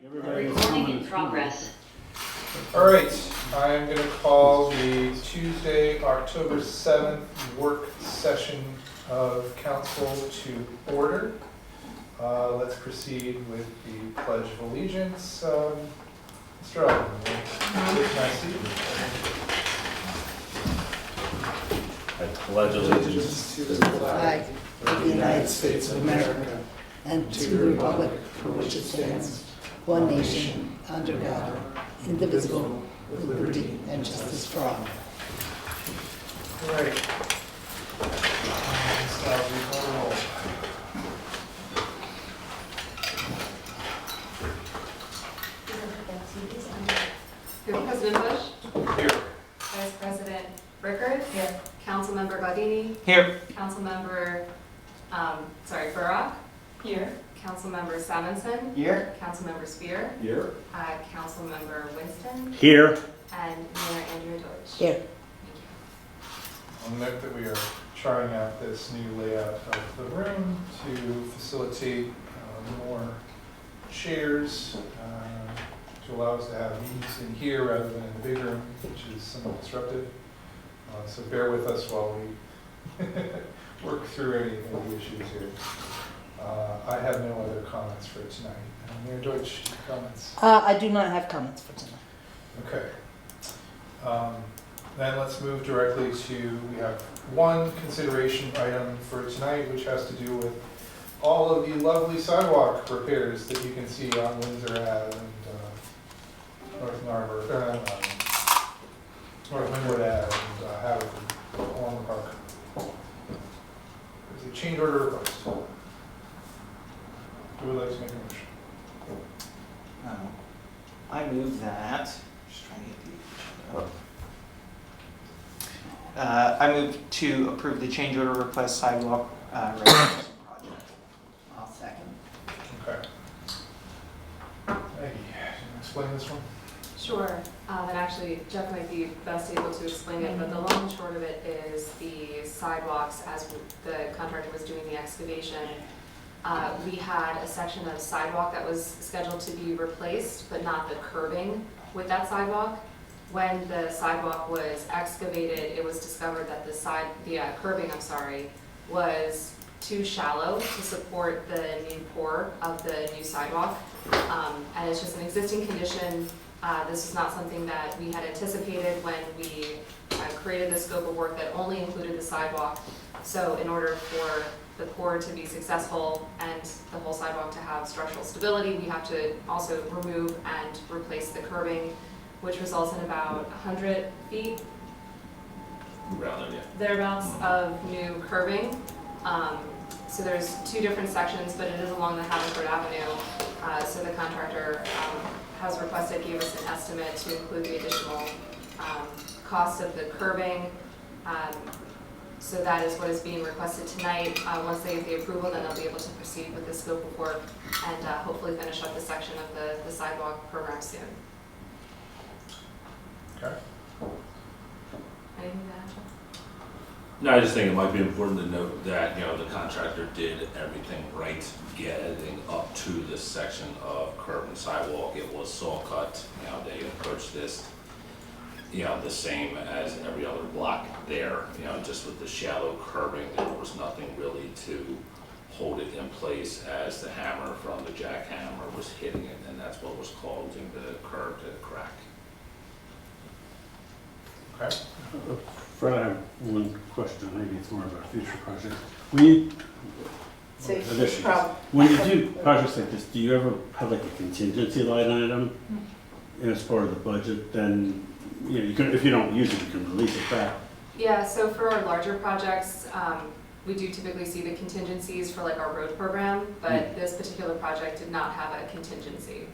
Recording in progress. All right, I am going to call the Tuesday, October 7th work session of council to order. Let's proceed with the Pledge of Allegiance. Mr. Alvin, can I see you? I pledge allegiance to the flag of the United States of America and to the republic for which it stands, one nation, under God, indivisible, with liberty and justice for all. All right. Ms. Alvin, call the roll. President Bush? Here. Vice President Rickard? Here. Councilmember Gaudini? Here. Councilmember, Borough? Here. Councilmember Simonson? Here. Councilmember Spear? Here. Councilmember Winston? Here. And Mayor Andrew Deutsch? Here. I'll note that we are trying out this new layout of the room to facilitate more chairs, to allow us to have meetings in here rather than in the big room, which is somewhat disruptive. So bear with us while we work through any of the issues here. I have no other comments for tonight. Mayor Deutsch, comments? I do not have comments for tonight. Okay. Then let's move directly to, we have one consideration item for tonight, which has to do with all of the lovely sidewalk repairs that you can see on Windsor Ave and North Narber, North Windward Ave and Haverford along the park. There's a change order request. Who would like to make a motion? I move that, just trying to get the agenda up. I move to approve the change order request sidewalk restoration project. I'll second. Okay. Maggie, can you explain this one? Sure, and actually Jeff might be best able to explain it, but the long and short of it is the sidewalks as the contractor was doing the excavation. We had a section of sidewalk that was scheduled to be replaced, but not the curbing with that sidewalk. When the sidewalk was excavated, it was discovered that the curbing, was too shallow to support the new pour of the new sidewalk. And it's just an existing condition. This is not something that we had anticipated when we created the scope of work that only included the sidewalk. So in order for the pour to be successful and the whole sidewalk to have structural stability, we have to also remove and replace the curbing, which results in about 100 feet thereabouts of new curbing. So there's two different sections, but it is along the Haverford Avenue. So the contractor has requested, gave us an estimate to include the additional cost of the curbing. So that is what is being requested tonight. Once they get the approval, then they'll be able to proceed with the scope of work and hopefully finish up the section of the sidewalk program soon. Okay. Anything to add? No, I just think it might be important to note that, the contractor did everything right getting up to this section of curb and sidewalk. It was saw cut, they approached this, the same as every other block there, just with the shallow curbing. There was nothing really to hold it in place as the hammer from the jackhammer was hitting it, and that's what was causing the curb to crack. Okay. Fred, I have one question, maybe it's more about future projects. When you do projects like this, do you ever have like a contingency line item as part of the budget? Then, you can, if you don't use it, you can release it back. Yeah, so for our larger projects, we do typically see the contingencies for like our road program, but this particular project did not have a contingency.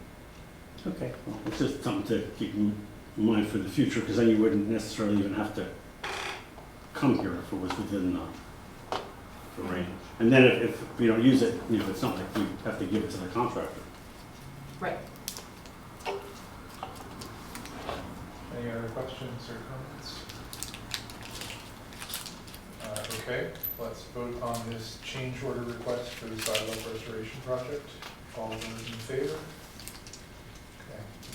Okay, well, it's just something to keep in mind for the future, because then you wouldn't necessarily even have to come here if it was within the range. And then if you don't use it, it's not like you have to give it to the contractor. Right. Any other questions or comments? Okay, let's vote on this change order request for the sidewalk restoration project. All those in favor?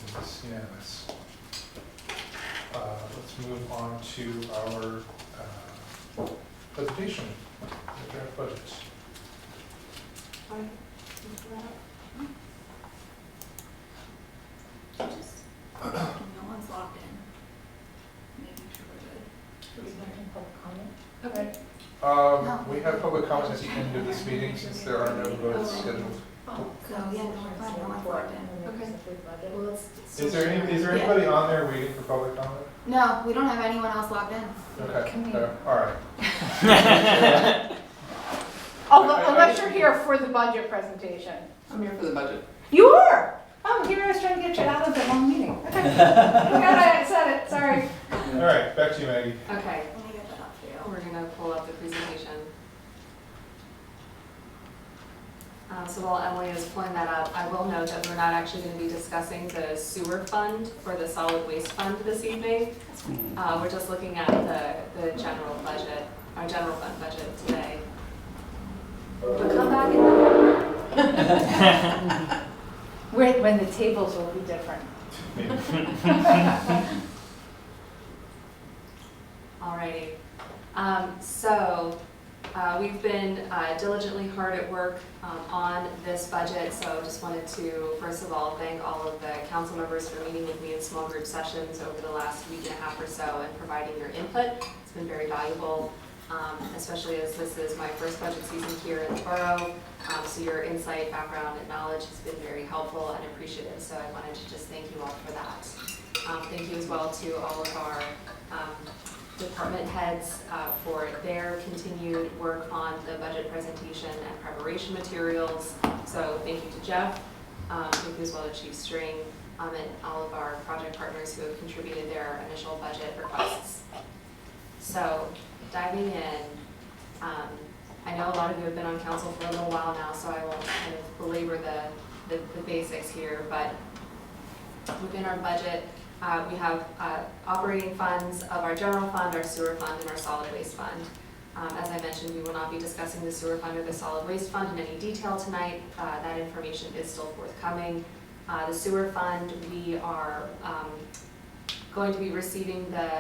It is unanimous. Let's move on to our presentation, the draft budget. Just, no one's logged in. Making sure we're good. Okay. We have public comment at the end of this meeting since there are no votes scheduled. So, yeah, no, we're fine, no one's logged in. Okay. Well, let's. Is there anybody on there waiting for public comment? No, we don't have anyone else logged in. Okay, all right. Unless you're here for the budget presentation. I'm here for the budget. You are? Oh, here I was trying to get you out of the long meeting. Okay. I said it, sorry. All right, back to you, Maggie. Okay, Let me get that up for you. we're gonna pull up the presentation. So while Emily is pulling that up, I will note that we're not actually gonna be discussing the sewer fund or the solid waste fund this evening. We're just looking at the general budget, our general fund budget today. But come back in November. When the tables will be different. Alrighty. We've been diligently hard at work on this budget, so just wanted to, first of all, thank all of the council members for meeting with me in small group sessions over the last week and a half or so and providing your input. It's been very valuable, especially as this is my first budget season here in the borough. So your insight, background, and knowledge has been very helpful and appreciative, so I wanted to just thank you all for that. Thank you as well to all of our department heads for their continued work on the budget presentation and preparation materials. So thank you to Jeff, thank you as well to Chief String, and all of our project partners who have contributed their initial budget requests. So diving in, I know a lot of you have been on council for a little while now, so I won't kind of belabor the basics here, but within our budget, we have operating funds of our general fund, our sewer fund, and our solid waste fund. As I mentioned, we will not be discussing the sewer fund or the solid waste fund in any detail tonight. That information is still forthcoming. The sewer fund, we are going to be receiving the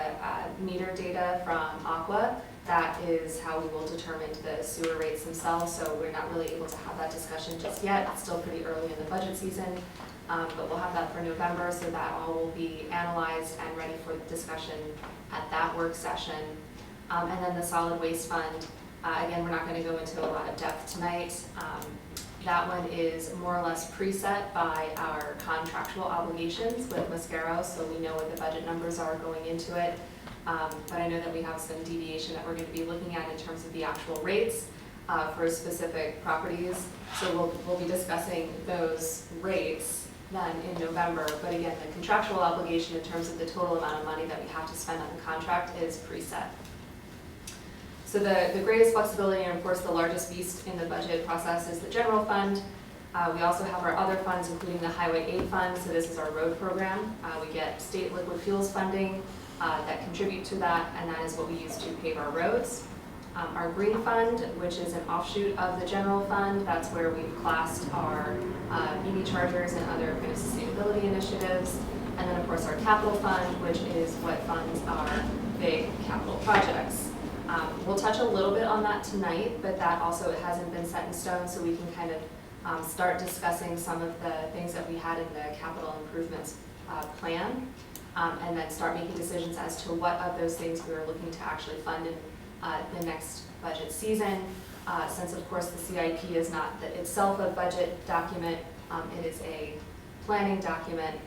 meter data from Aqua. That is how we will determine the sewer rates themselves, so we're not really able to have that discussion just yet. It's still pretty early in the budget season. But we'll have that for November, so that all will be analyzed and ready for discussion at that work session. And then the solid waste fund, again, we're not going to go into a lot of depth tonight. That one is more or less preset by our contractual obligations with Mascaro, so we know what the budget numbers are going into it. But I know that we have some deviation that we're going to be looking at in terms of the actual rates for specific properties. So we'll be discussing those rates then in November, but again, the contractual obligation in terms of the total amount of money that we have to spend on the contract is preset. So the greatest flexibility and of course the largest beast in the budget process is the general fund. We also have our other funds, including the Highway Aid Fund, so this is our road program. We get state liquid fuels funding that contribute to that, and that is what we use to pave our roads. Our green fund, which is an offshoot of the general fund, that's where we've classed our EV chargers and other kind of sustainability initiatives. And then of course our capital fund, which is what funds our big capital projects. We'll touch a little bit on that tonight, but that also hasn't been set in stone, so we can kind of start discussing some of the things that we had in the capital improvements plan, and then start making decisions as to what of those things we are looking to actually fund in the next budget season. Since of course the CIP is not itself a budget document, it is a planning document.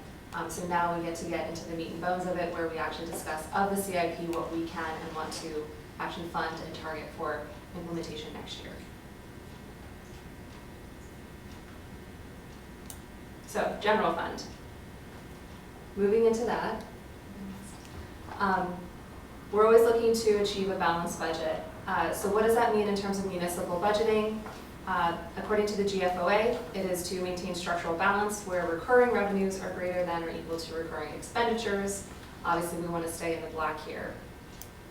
So now we get into the meat and bones of it, where we actually discuss of the CIP what we can and want to actually fund and target for implementation next year. So general fund. Moving into that. We're always looking to achieve a balanced budget. So what does that mean in terms of municipal budgeting? According to the GFOA, it is to maintain structural balance where recurring revenues are greater than or equal to recurring expenditures. Obviously, we want to stay in the black here.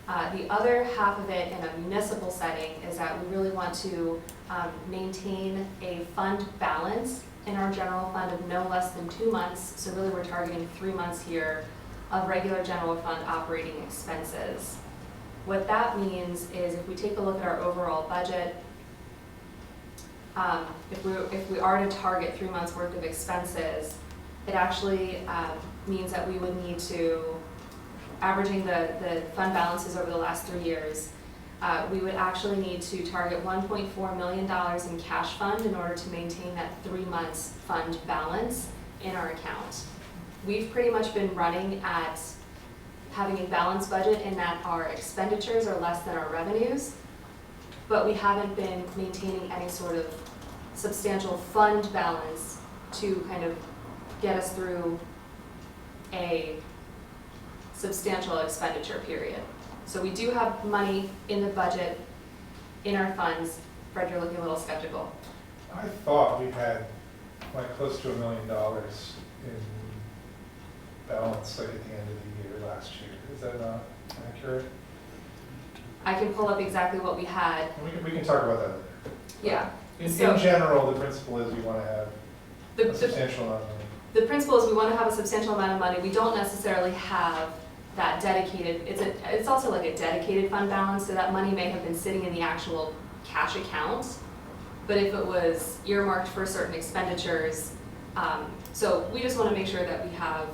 The other half of it in a municipal setting is that we really want to maintain a fund balance in our general fund of no less than 2 months, so really we're targeting 3 months here, of regular general fund operating expenses. What that means is if we take a look at our overall budget, if we are to target 3 months worth of expenses, it actually means that we would need to, averaging the fund balances over the last 3 years, we would actually need to target $1.4 million in cash fund in order to maintain that 3 months fund balance in our account. We've pretty much been running at having a balanced budget in that our expenditures are less than our revenues, but we haven't been maintaining any sort of substantial fund balance to kind of get us through a substantial expenditure period. So we do have money in the budget, in our funds. Fred, you're looking a little skeptical. I thought we had like close to $1 million in balance like at the end of the year last year. Is that not accurate? I can pull up exactly what we had. We can talk about that later. Yeah. In So- general, the principle is you want to have The, a substantial amount of money. the principle is we want to have a substantial amount of money. We don't necessarily have that dedicated, it's also like a dedicated fund balance, so that money may have been sitting in the actual cash account. But if it was earmarked for certain expenditures, so we just want to make sure that we have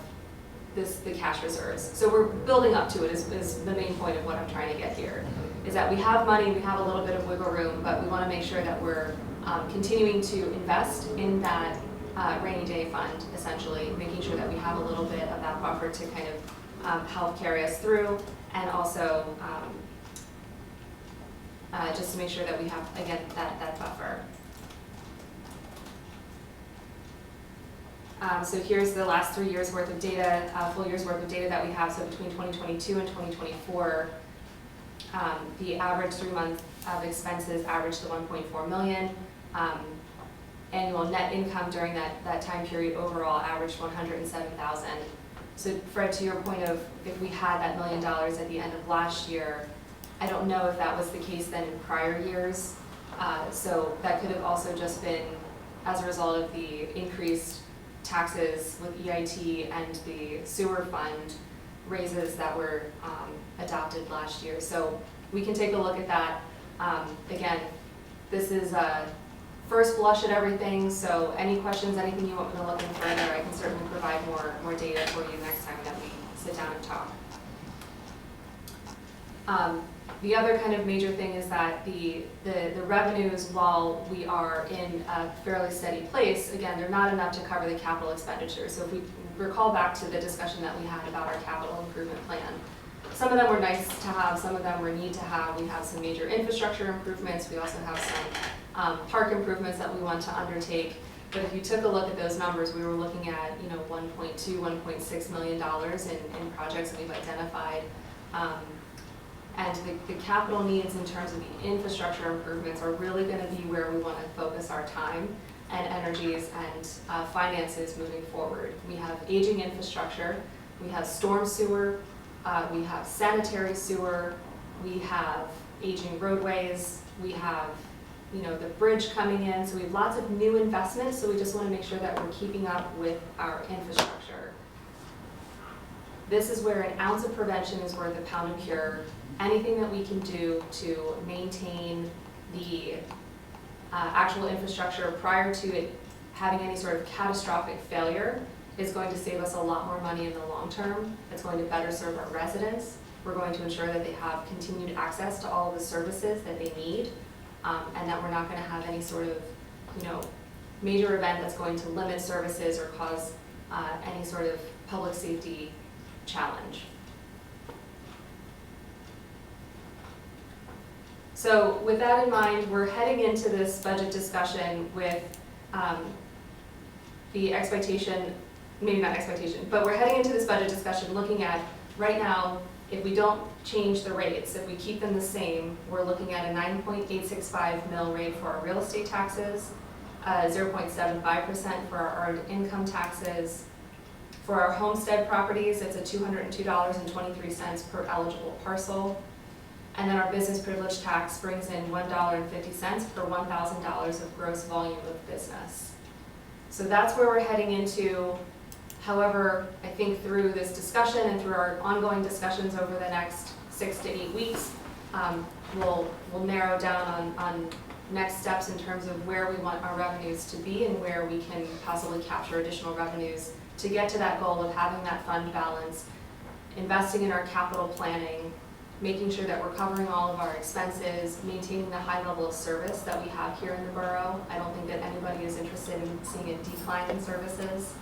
the cash reserves. So we're building up to it is the main point of what I'm trying to get here, is that we have money, we have a little bit of wiggle room, but we want to make sure that we're continuing to invest in that rainy day fund, essentially, making sure that we have a little bit of that buffer to kind of help carry us through, and also just to make sure that we have, again, that buffer. So here's the last 3 years worth of data, full years worth of data that we have. So between 2022 and 2024, the average 3 month of expenses averaged the 1.4 million. Annual net income during that time period overall averaged 107,000. So Fred, to your point of if we had that $1 million at the end of last year, I don't know if that was the case then in prior years. So that could have also just been as a result of the increased taxes with EIT and the sewer fund raises that were adopted last year. So we can take a look at that. Again, this is a first blush at everything, so any questions, anything you want me to look in further, I can certainly provide more data for you next time that we sit down and talk. The other kind of major thing is that the revenues, while we are in a fairly steady place, again, they're not enough to cover the capital expenditures. So if we recall back to the discussion that we had about our capital improvement plan, some of them were nice to have, some of them were need to have. We have some major infrastructure improvements. We also have some park improvements that we want to undertake. But if you took a look at those numbers, we were looking at $1.2, $1.6 million in projects that we've identified. And the capital needs in terms of the infrastructure improvements are really going to be where we want to focus our time and energies and finances moving forward. We have aging infrastructure, we have storm sewer, we have sanitary sewer, we have aging roadways, we have the bridge coming in, so we have lots of new investments, so we just want to make sure that we're keeping up with our infrastructure. This is where an ounce of prevention is worth a pound of cure. Anything that we can do to maintain the actual infrastructure prior to it having any sort of catastrophic failure is going to save us a lot more money in the long term. It's going to better serve our residents. We're going to ensure that they have continued access to all of the services that they need, and that we're not going to have any sort of major event that's going to limit services or cause any sort of public safety challenge. So with that in mind, we're heading into this budget discussion with the expectation, maybe not expectation, but we're heading into this budget discussion looking at, right now, if we don't change the rates, if we keep them the same, we're looking at a 9.865 mill rate for our real estate taxes, 0.75% for our earned income taxes. For our homestead properties, it's a $202.23 per eligible parcel. And then our business privilege tax brings in $1.50 per $1,000 of gross volume of business. So that's where we're heading into. However, I think through this discussion and through our ongoing discussions over the next 6 to 8 weeks, we'll narrow down on next steps in terms of where we want our revenues to be and where we can possibly capture additional revenues to get to that goal of having that fund balance, investing in our capital planning, making sure that we're covering all of our expenses, maintaining the high level of service that we have here in the borough. I don't think that anybody is interested in seeing a decline in services.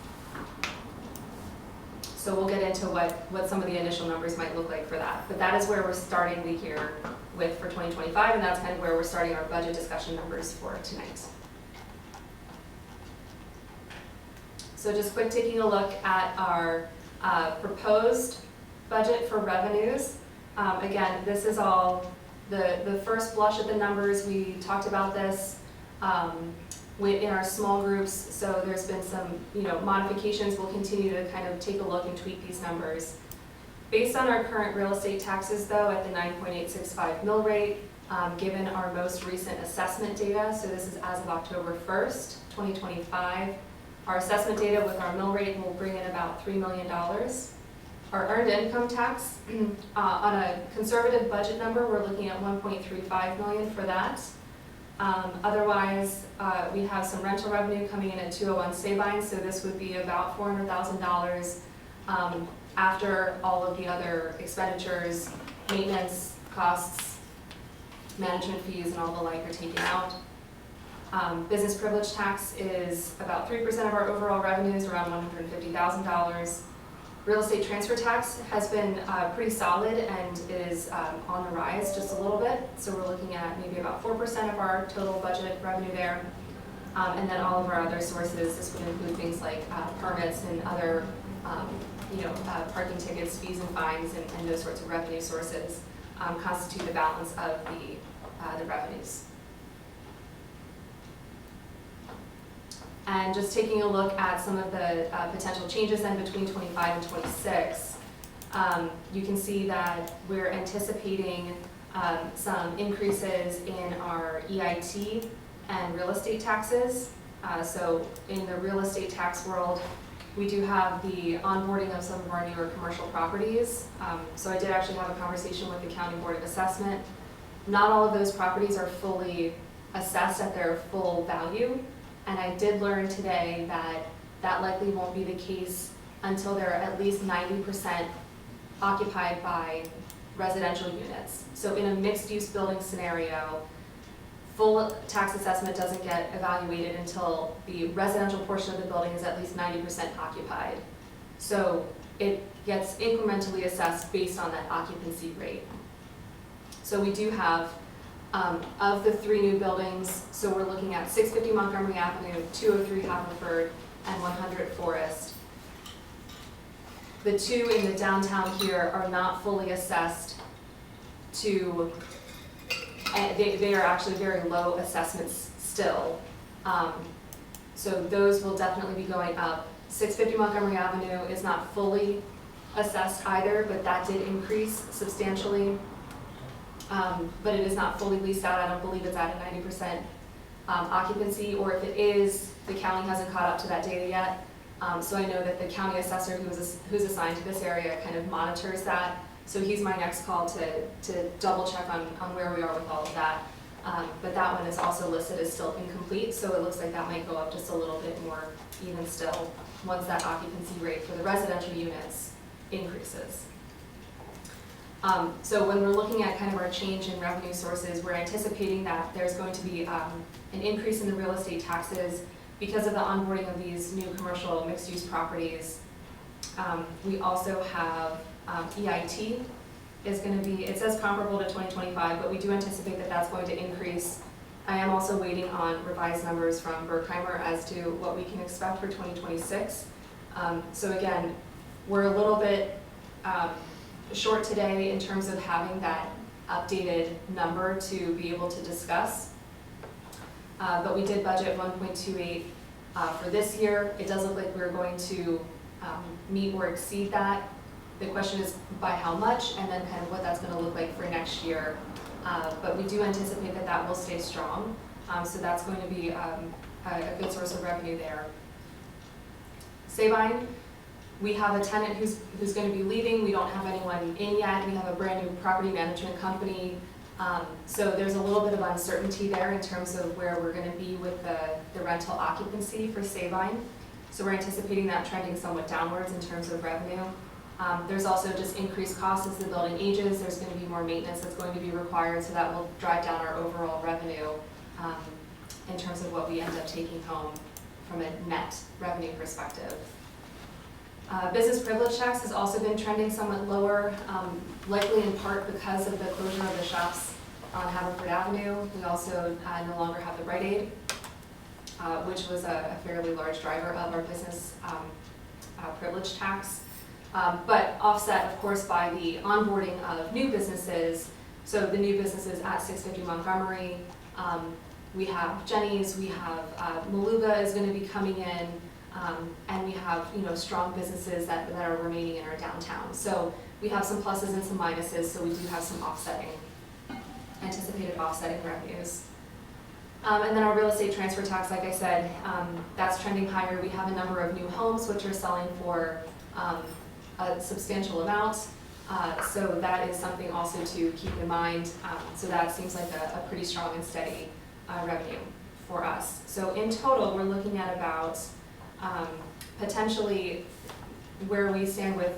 So we'll get into what some of the initial numbers might look like for that. But that is where we're starting the year with for 2025, and that's kind of where we're starting our budget discussion numbers for tonight. So just quick taking a look at our proposed budget for revenues. Again, this is all the first blush at the numbers. We talked about this in our small groups, so there's been some modifications. We'll continue to kind of take a look and tweak these numbers. Based on our current real estate taxes, though, at the 9.865 mill rate, given our most recent assessment data, so this is as of October 1st, 2025, our assessment data with our mill rate will bring in about $3 million. Our earned income tax, on a conservative budget number, we're looking at $1.35 million for that. Otherwise, we have some rental revenue coming in at 201 Sabine, so this would be about $400,000 after all of the other expenditures, maintenance costs, management fees, and all the like are taken out. Business privilege tax is about 3% of our overall revenues, around $150,000. Real estate transfer tax has been pretty solid and is on the rise just a little bit. So we're looking at maybe about 4% of our total budget revenue there. And then all of our other sources, this would include things like permits and other parking tickets, fees and fines, and those sorts of revenue sources constitute the balance of the revenues. And just taking a look at some of the potential changes then between 25 and 26, you can see that we're anticipating some increases in our EIT and real estate taxes. So in the real estate tax world, we do have the onboarding of some of our newer commercial properties. So I did actually have a conversation with the County Board of Assessment. Not all of those properties are fully assessed at their full value. And I did learn today that that likely won't be the case until they're at least 90% occupied by residential units. So in a mixed-use building scenario, full tax assessment doesn't get evaluated until the residential portion of the building is at least 90% occupied. So it gets incrementally assessed based on that occupancy rate. So we do have, of the 3 new buildings, so we're looking at 650 Montgomery Avenue, 203 Haverford, and 100 Forest. The 2 in the downtown here are not fully assessed to, they are actually very low assessments still. So those will definitely be going up. 650 Montgomery Avenue is not fully assessed either, but that did increase substantially. But it is not fully leased out. I don't believe it's at a 90% occupancy, or if it is, the county hasn't caught up to that data yet. So I know that the county assessor who's assigned to this area kind of monitors that. So he's my next call to double check on where we are with all of that. But that one is also listed as still incomplete, so it looks like that might go up just a little bit more even still once that occupancy rate for the residential units increases. So when we're looking at kind of our change in revenue sources, we're anticipating that there's going to be an increase in the real estate taxes because of the onboarding of these new commercial mixed-use properties. We also have EIT is going to be, it says comparable to 2025, but we do anticipate that that's going to increase. I am also waiting on revised numbers from Berkheimer as to what we can expect for 2026. So again, we're a little bit short today in terms of having that updated number to be able to discuss. But we did budget 1.28 for this year. It does look like we're going to meet or exceed that. The question is by how much, and then kind of what that's going to look like for next year. But we do anticipate that that will stay strong. So that's going to be a good source of revenue there. Sabine. We have a tenant who's going to be leaving. We don't have anyone in yet. We have a brand new property management company. So there's a little bit of uncertainty there in terms of where we're going to be with the rental occupancy for Sabine. So we're anticipating that trending somewhat downwards in terms of revenue. There's also just increased costs as the building ages. There's going to be more maintenance that's going to be required, so that will drive down our overall revenue in terms of what we end up taking home from a net revenue perspective. Business privilege tax has also been trending somewhat lower, likely in part because of the closure of the shops on Haverford Avenue. We also no longer have the Rite Aid, which was a fairly large driver of our business privilege tax. But offset, of course, by the onboarding of new businesses. So the new businesses at 650 Montgomery, we have Jenny's, we have Maluga is going to be coming in, and we have strong businesses that are remaining in our downtown. So we have some pluses and some minuses, so we do have some anticipated offsetting revenues. And then our real estate transfer tax, like I said, that's trending higher. We have a number of new homes which are selling for a substantial amount. So that is something also to keep in mind. So that seems like a pretty strong and steady revenue for us. So in total, we're looking at about potentially where we stand with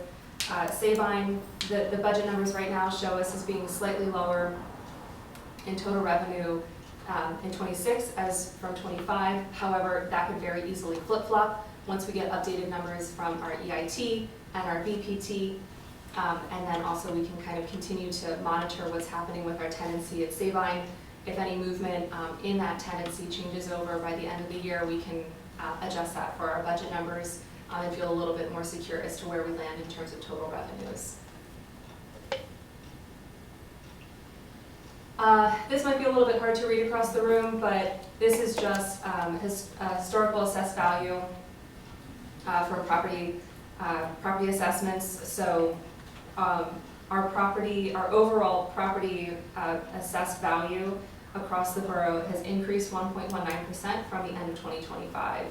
Sabine. The budget numbers right now show us as being slightly lower in total revenue in 26 as from 25. However, that could very easily flip-flop once we get updated numbers from our EIT and our BPT. And then also we can kind of continue to monitor what's happening with our tenancy at Sabine. If any movement in that tenancy changes over by the end of the year, we can adjust that for our budget numbers and feel a little bit more secure as to where we land in terms of total revenues. This might be a little bit hard to read across the room, but this is just historical assessed value for property assessments. So our overall property assessed value across the borough has increased 1.19% from the end of 2025.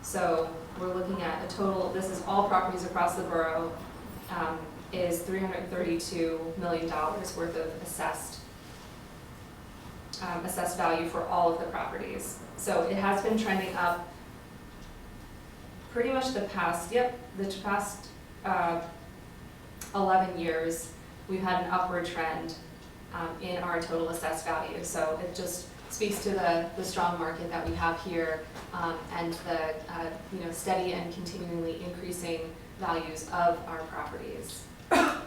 So we're looking at a total, this is all properties across the borough, is $332 million worth of assessed value for all of the properties. So it has been trending up pretty much the past 11 years. We've had an upward trend in our total assessed value. So it just speaks to the strong market that we have here and the steady and continually increasing values of our properties. And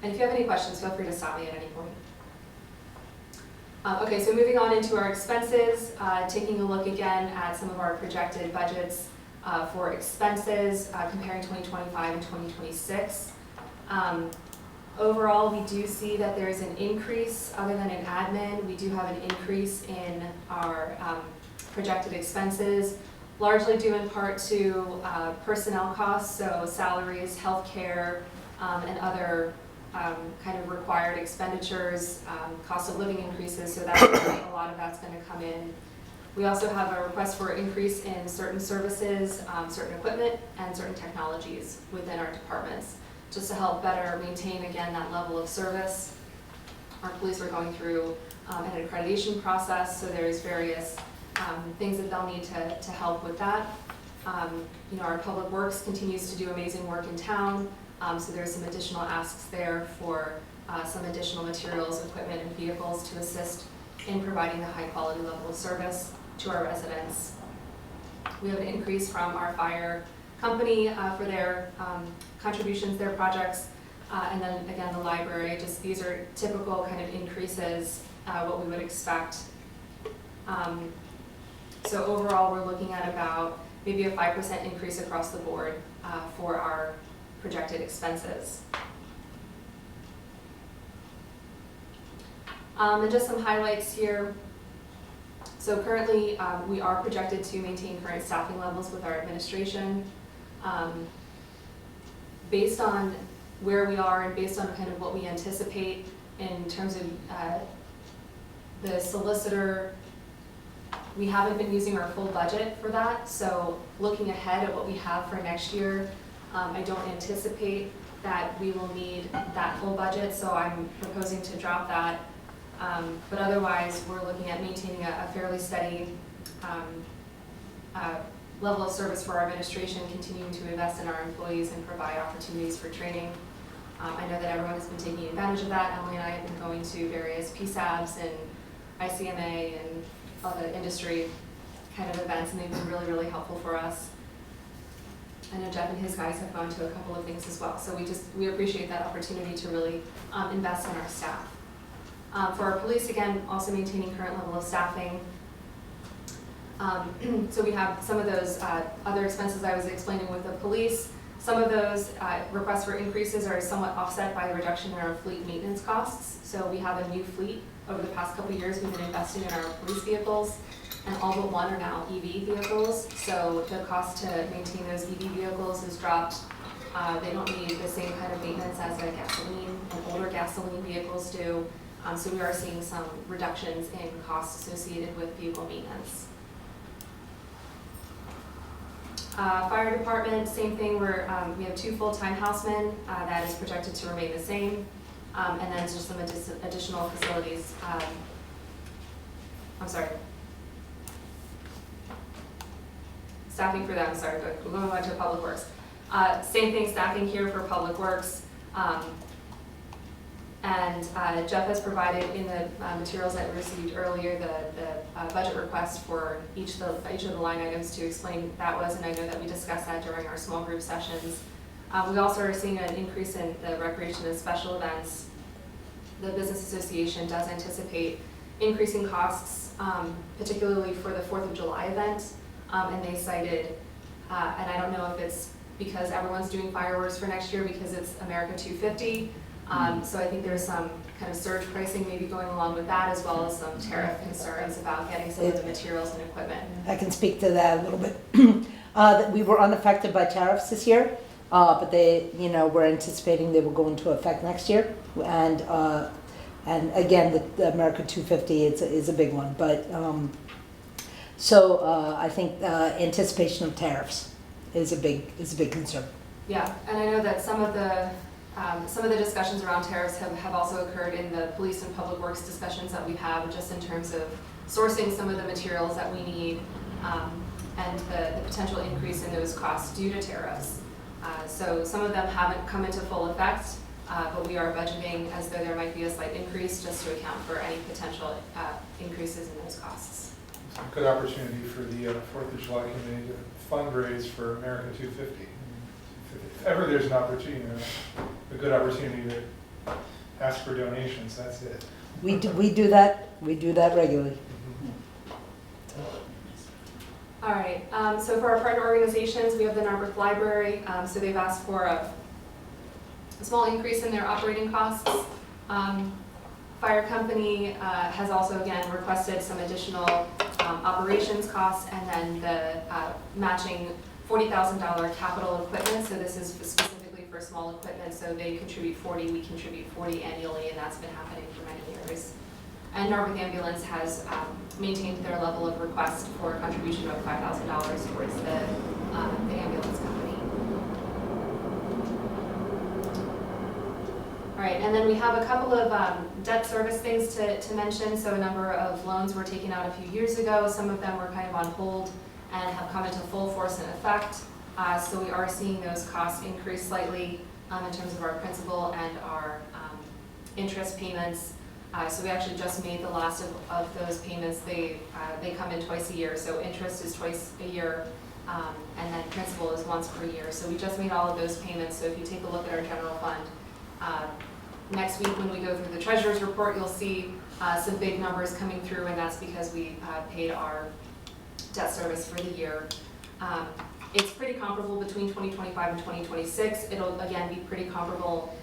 if you have any questions, feel free to stop me at any point. Okay, so moving on into our expenses, taking a look again at some of our projected budgets for expenses, comparing 2025 and 2026. Overall, we do see that there's an increase, other than in admin, we do have an increase in our projected expenses, largely due in part to personnel costs, so salaries, healthcare, and other kind of required expenditures, cost of living increases, so that's a lot of that's going to come in. We also have a request for increase in certain services, certain equipment, and certain technologies within our departments, just to help better maintain, again, that level of service. Our police are going through an accreditation process, so there's various things that they'll need to help with that. Our public works continues to do amazing work in town, so there's some additional asks there for some additional materials, equipment, and vehicles to assist in providing the high quality level of service to our residents. We have an increase from our fire company for their contributions, their projects, and then again the library. Just these are typical kind of increases, what we would expect. So overall, we're looking at about maybe a 5% increase across the board for our projected expenses. And just some highlights here. So currently, we are projected to maintain current staffing levels with our administration. Based on where we are and based on kind of what we anticipate in terms of the solicitor We haven't been using our full budget for that, so looking ahead at what we have for next year, I don't anticipate that we will need that full budget, so I'm proposing to drop that. But otherwise, we're looking at maintaining a fairly steady level of service for our administration, continuing to invest in our employees and provide opportunities for training. I know that everyone has been taking advantage of that. Emily and I have been going to various PSABs and ICMA and other industry kind of events, and they've been really, really helpful for us. I know Jeff and his guys have gone to a couple of things as well, so we appreciate that opportunity to really invest in our staff. For our police, again, also maintaining current level of staffing. So we have some of those other expenses I was explaining with the police. Some of those requests for increases are somewhat offset by the reduction in our fleet maintenance costs. So we have a new fleet. Over the past couple of years, we've been investing in our police vehicles, and all but one are now EV vehicles. So the cost to maintain those EV vehicles has dropped. They don't need the same kind of maintenance as a gasoline and older gasoline vehicles do. So we are seeing some reductions in costs associated with vehicle maintenance. Fire department, same thing. We have 2 full-time housemen. That is projected to remain the same. And then just some additional facilities. I'm sorry. Staffing for them, sorry, but we're going on to Public Works. Same thing, staffing here for Public Works. And Jeff has provided in the materials that we received earlier the budget request for each of the line items to explain what that was, and I know that we discussed that during our small group sessions. We also are seeing an increase in the recreation and special events. The Business Association does anticipate increasing costs, particularly for the 4th of July event, and they cited, and I don't know if it's because everyone's doing fireworks for next year because it's America 250, so I think there's some kind of surge pricing maybe going along with that, as well as some tariff concerns about getting some of the materials and equipment. I can speak to that a little bit. That we were unaffected by tariffs this year, but they, we're anticipating they will go into effect next year. And again, the America 250 is a big one. But I think anticipation of tariffs is a big concern. Yeah, and I know that some of the discussions around tariffs have also occurred in the police and public works discussions that we have, just in terms of sourcing some of the materials that we need, and the potential increase in those costs due to tariffs. So some of them haven't come into full effect, but we are budgeting as though there might be a slight increase just to account for any potential increases in those costs. It's a good opportunity for the 4th of July committee to fundraise for America 250. If ever there's an opportunity, a good opportunity to ask for donations, that's it. We do that regularly. All right, so for our partner organizations, we have the Narberth Library. So they've asked for a small increase in their operating costs. Fire company has also, again, requested some additional operations costs, and then the matching $40,000 capital equipment. So this is specifically for small equipment. So they contribute 40, we contribute 40 annually, and that's been happening for many years. And Narberth Ambulance has maintained their level of request for a contribution of $5,000 towards the ambulance company. All right, and then we have a couple of debt service things to mention. So a number of loans were taken out a few years ago. Some of them were kind of on hold and have come into full force and effect. So we are seeing those costs increase slightly in terms of our principal and our interest payments. So we actually just made the last of those payments. They come in twice a year. So interest is twice a year, and then principal is once per year. So we just made all of those payments. So if you take a look at our general fund, next week when we go through the treasurer's report, you'll see some big numbers coming through, and that's because we paid our debt service for the year. It's pretty comparable between 2025 and 2026. It'll again be pretty comparable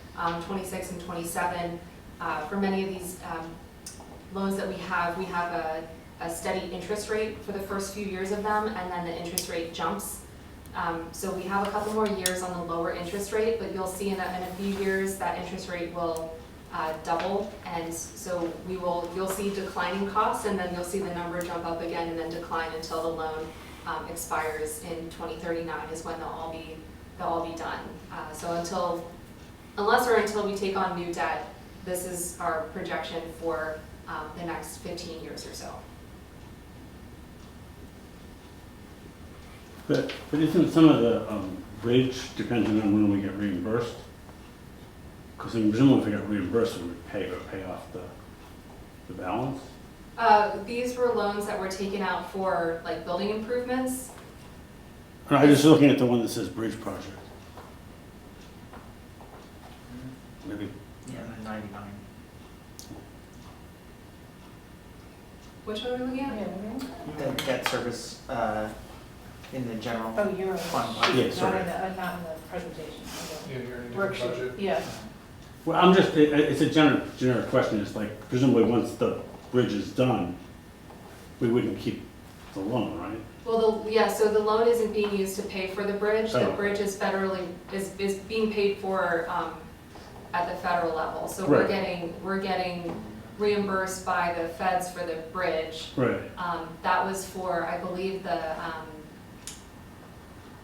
26 and 27. For many of these loans that we have a steady interest rate for the first few years of them, and then the interest rate jumps. So we have a couple more years on the lower interest rate, but you'll see in a few years that interest rate will double, and so you'll see declining costs, and then you'll see the number jump up again and then decline until the loan expires in 2039 is when they'll all be done. So until we take on new debt, this is our projection for the next 15 years or so. But isn't some of the bridge dependent on when we get reimbursed? Because presumably if we got reimbursed, we would pay off the balance? These were loans that were taken out for like building improvements. I'm just looking at the one that says bridge project. Maybe, Yeah, 99. Which one are we looking at? Yeah, The debt service in the general. oh, you're on Fund. the sheet, Yeah, not sorry. not in the presentation. Yeah, you're in The your Worksheet, budget. yeah. well, it's a generic question. It's like presumably once the bridge is done, we wouldn't keep the loan, right? Well, so the loan isn't being used to pay for the bridge. The Oh. bridge is is being paid for at the federal level. So Right. we're getting reimbursed by the feds for the bridge. Right. That was for, I believe,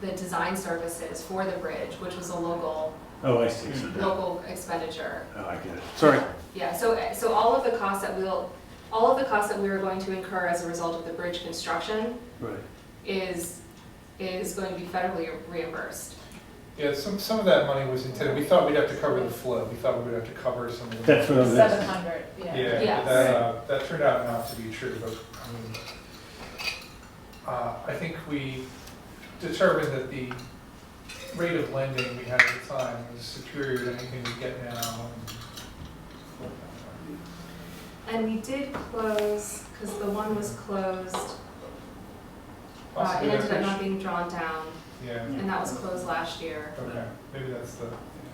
the design services for the bridge, which was a local Oh, I see. So that- local expenditure. Oh, I get it. Sorry. Yeah, so all of the costs that we are going to incur as a result of the bridge construction Right. is going to be federally reimbursed. Yeah, some of that money was intended, we thought we'd have to cover the flow, we thought we would have to cover some of the. That's what I'm asking. 700, yeah. Yeah, Yes. but that turned out not to be true, but, I think we determined that the rate of lending we had at the time was superior to anything we get now. And we did close, because the one was closed, it Possibly ended up that not being drawn down, Yeah, and that was closed last year. okay, maybe that's the,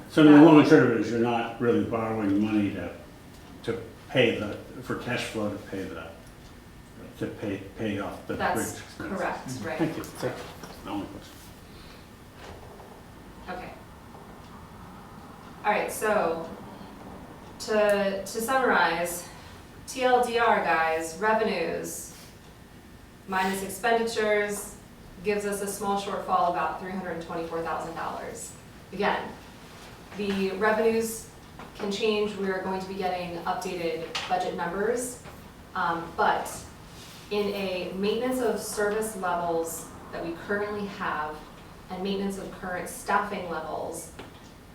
So the long and short of it is you're not really borrowing money to pay for cash flow to pay off the bridge That's expense. correct, right? Thank you. That's my only question. Okay. All right, so to summarize, TLDR, guys, revenues minus expenditures gives us a small shortfall, about $324,000. Again, the revenues can change. We are going to be getting updated budget numbers, but in a maintenance of service levels that we currently have and maintenance of current staffing levels,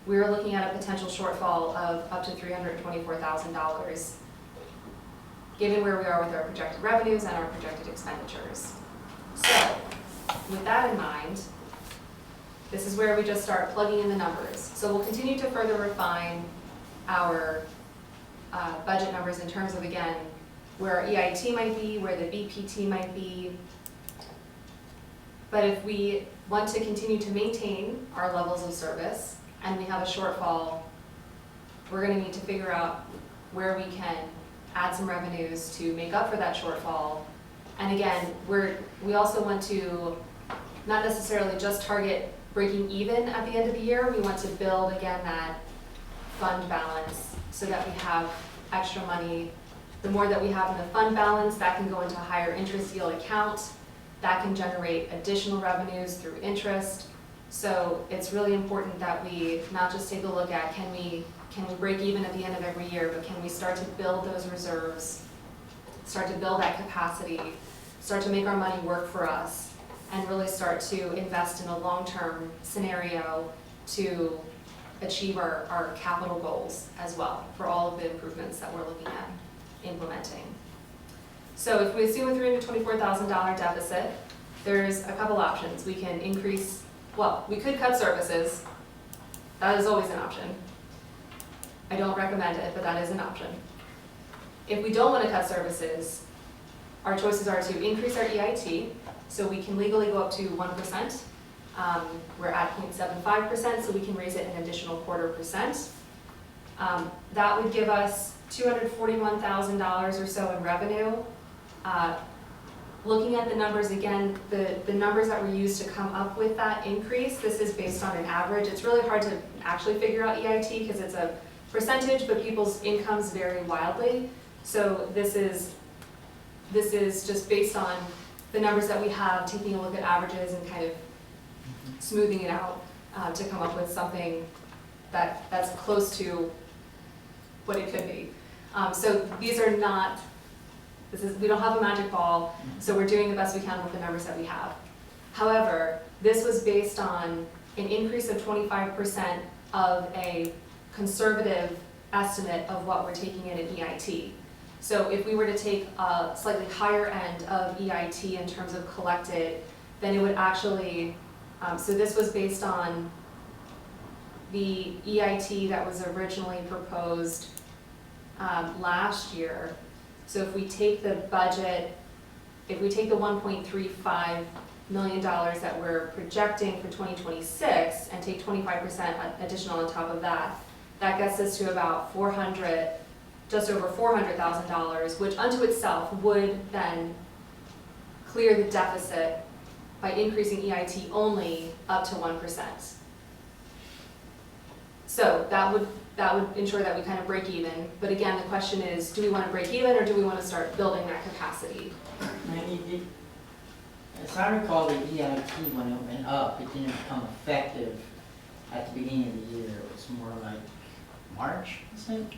we're looking at a potential shortfall of up to $324,000, given where we are with our projected revenues and our projected expenditures. So, with that in mind, this is where we just start plugging in the numbers. So we'll continue to further refine our budget numbers in terms of, again, where our EIT might be, where the BPT might be. But if we want to continue to maintain our levels of service and we have a shortfall, we're going to need to figure out where we can add some revenues to make up for that shortfall. And again, we also want to not necessarily just target breaking even at the end of the year. We want to build, again, that fund balance so that we have extra money. The more that we have in the fund balance, that can go into a higher interest yield account. That can generate additional revenues through interest. So it's really important that we not just take a look at can we break even at the end of every year, but can we start to build those reserves, start to build that capacity, start to make our money work for us, and really start to invest in a long-term scenario to achieve our capital goals as well for all of the improvements that we're looking at implementing. So if we assume a $324,000 deficit, there's a couple options. We can increase, well, we could cut services. That is always an option. I don't recommend it, but that is an option. If we don't want to cut services, our choices are to increase our EIT, so we can legally go up to 1%. We're at 0.75%, so we can raise it an additional 0.25%. That would give us $241,000 or so in revenue. Looking at the numbers again, the numbers that were used to come up with that increase, this is based on an average. It's really hard to actually figure out EIT because it's a percentage, but people's incomes vary wildly. So this is just based on the numbers that we have, taking a look at averages and kind of smoothing it out to come up with something that's close to what it could be. So these are not, we don't have a magic ball, so we're doing the best we can with the numbers that we have. However, this was based on an increase of 25% of a conservative estimate of what we're taking in EIT. So if we were to take a slightly higher end of EIT in terms of collected, then it would actually, so this was based on the EIT that was originally proposed last year. So if we take the budget, if we take the $1.35 million that we're projecting for 2026 and take 25% additional on top of that, that gets us to about just over $400,000, which unto itself would then clear the deficit by increasing EIT only up to 1%. So that would ensure that we kind of break even. But again, the question is, do we want to break even or do we want to start building that capacity? As I recall, the EIT, when it went up, it didn't become effective at the beginning of the year. It was more like March, I think?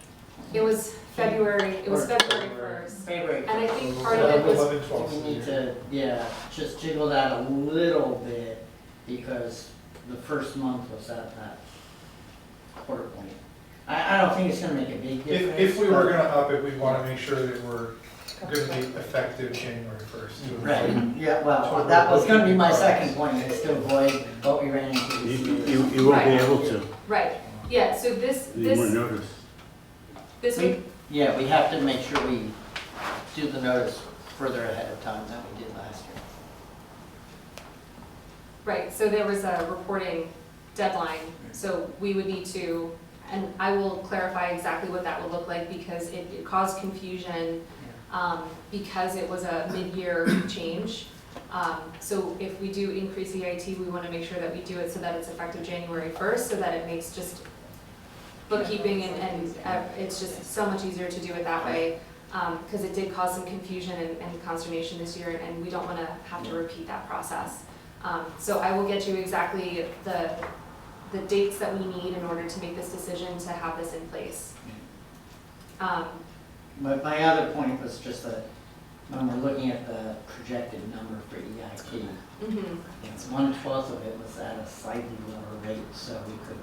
It was February 1st. February. And I think part of it was, 11/12 We need to, just jiggle that a little bit because the first month was at that quarter point. I don't think it's gonna make a big difference. If we were gonna up it, we'd wanna make sure that we're gonna be effective January 1st. Right, yeah, well, that was gonna be my second point, is to avoid what we ran into this year. You won't be able to. right, yeah, so this Need more notice. would, Yeah, we have to make sure we do the notice further ahead of time than we did last year. right, so there was a reporting deadline, so we would need to, and I will clarify exactly what that would look like because it caused confusion because it was a mid-year change. So if we do increase EIT, we want to make sure that we do it so that it's effective January 1st, so that it makes just bookkeeping and it's just so much easier to do it that way because it did cause some confusion and consternation this year, and we don't want to have to repeat that process. So I will get you exactly the dates that we need in order to make this decision to have this in place. But my other point was just that when we're looking at the projected number for EIT, it's 1/12 of it was at a slightly lower rate, so we could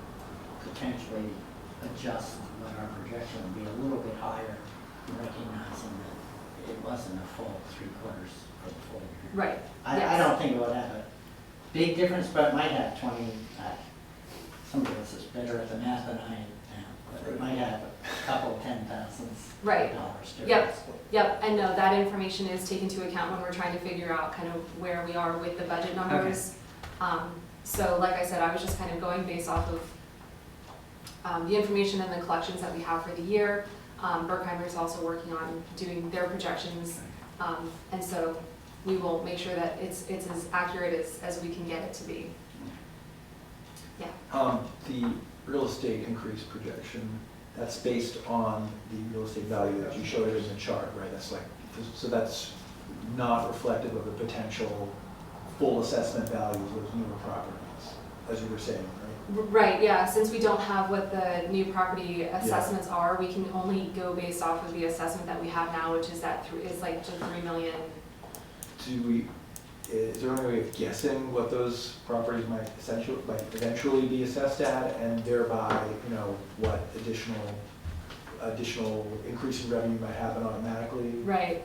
potentially adjust what our projection would be a little bit higher, recognizing that it wasn't a full 3/4 for the full year. Right. I don't think it would have a big difference, but it might have 20, somebody else is better at the math than I am now, but it might have a couple $10,000 Right. difference. Yep, and no, that information is taken into account when we're trying to figure out kind of where we are with the budget numbers. So like I said, I was just kind of going based off of the information and the collections that we have for the year. Berkheimer is also working on doing their projections, and so we will make sure that it's as accurate as we can get it to be. Yeah. The real estate increase projection, that's based on the real estate value that you showed it in the chart, right? That's like, so that's not reflective of the potential full assessment values of those newer properties, as you were saying, right? Right, yeah, since we don't have what the new property assessments are, we can only go based off of the assessment that we have now, which is like just 3 million. Is there any way of guessing what those properties might eventually be assessed at, and thereby, what additional increase in revenue might happen automatically? Right.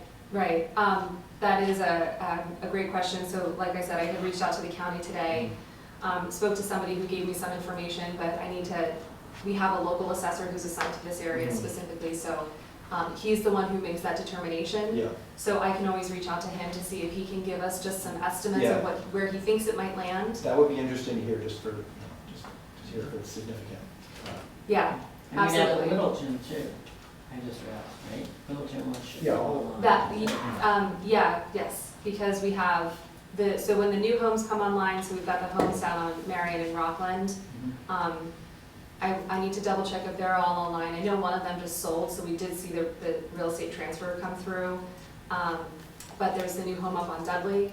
That is a great question. So like I said, I had reached out to the county today, spoke to somebody who gave me some information, but we have a local assessor who's assigned to this area specifically, so he's the one who makes that determination. Yeah. So I can always reach out to him to see if he can give us just some estimates of where he thinks it might land. That would be interesting to hear, just to hear if it's significant. Yeah, And we have absolutely. Littleton too, I just realized, right? Littleton was. Yes, because we have so when the new homes come online, so we've got the homes down on Marion and Rockland, I need to double check if they're all online. I know one of them just sold, so we did see the real estate transfer come through. But there's the new home up on Dudley,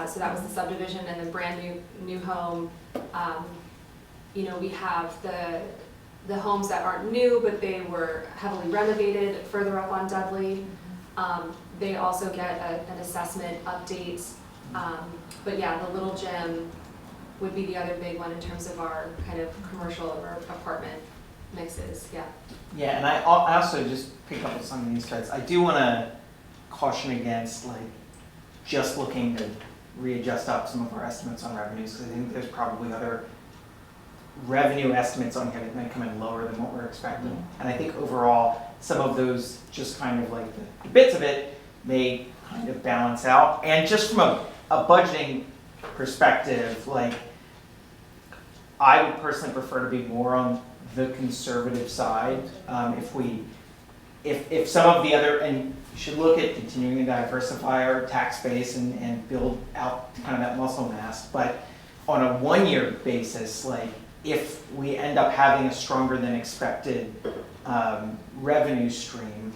so that was the subdivision, and the brand new home. You know, we have the homes that aren't new, but they were heavily renovated further up on Dudley. They also get an assessment update. But yeah, the little gym would be the other big one in terms of our kind of commercial or apartment mixes, yeah. Yeah, and I also just pick up on some of these threads. I do want to caution against like just looking to readjust up some of our estimates on revenues, because I think there's probably other revenue estimates on here that might come in lower than what we're expecting. And I think overall, some of those just kind of like the bits of it may kind of balance out. And just from a budgeting perspective, like I would personally prefer to be more on the conservative side. If some of the other, and you should look at continuing to diversify our tax base and build out kind of that muscle mass. But on a 1-year basis, like if we end up having a stronger than expected revenue stream,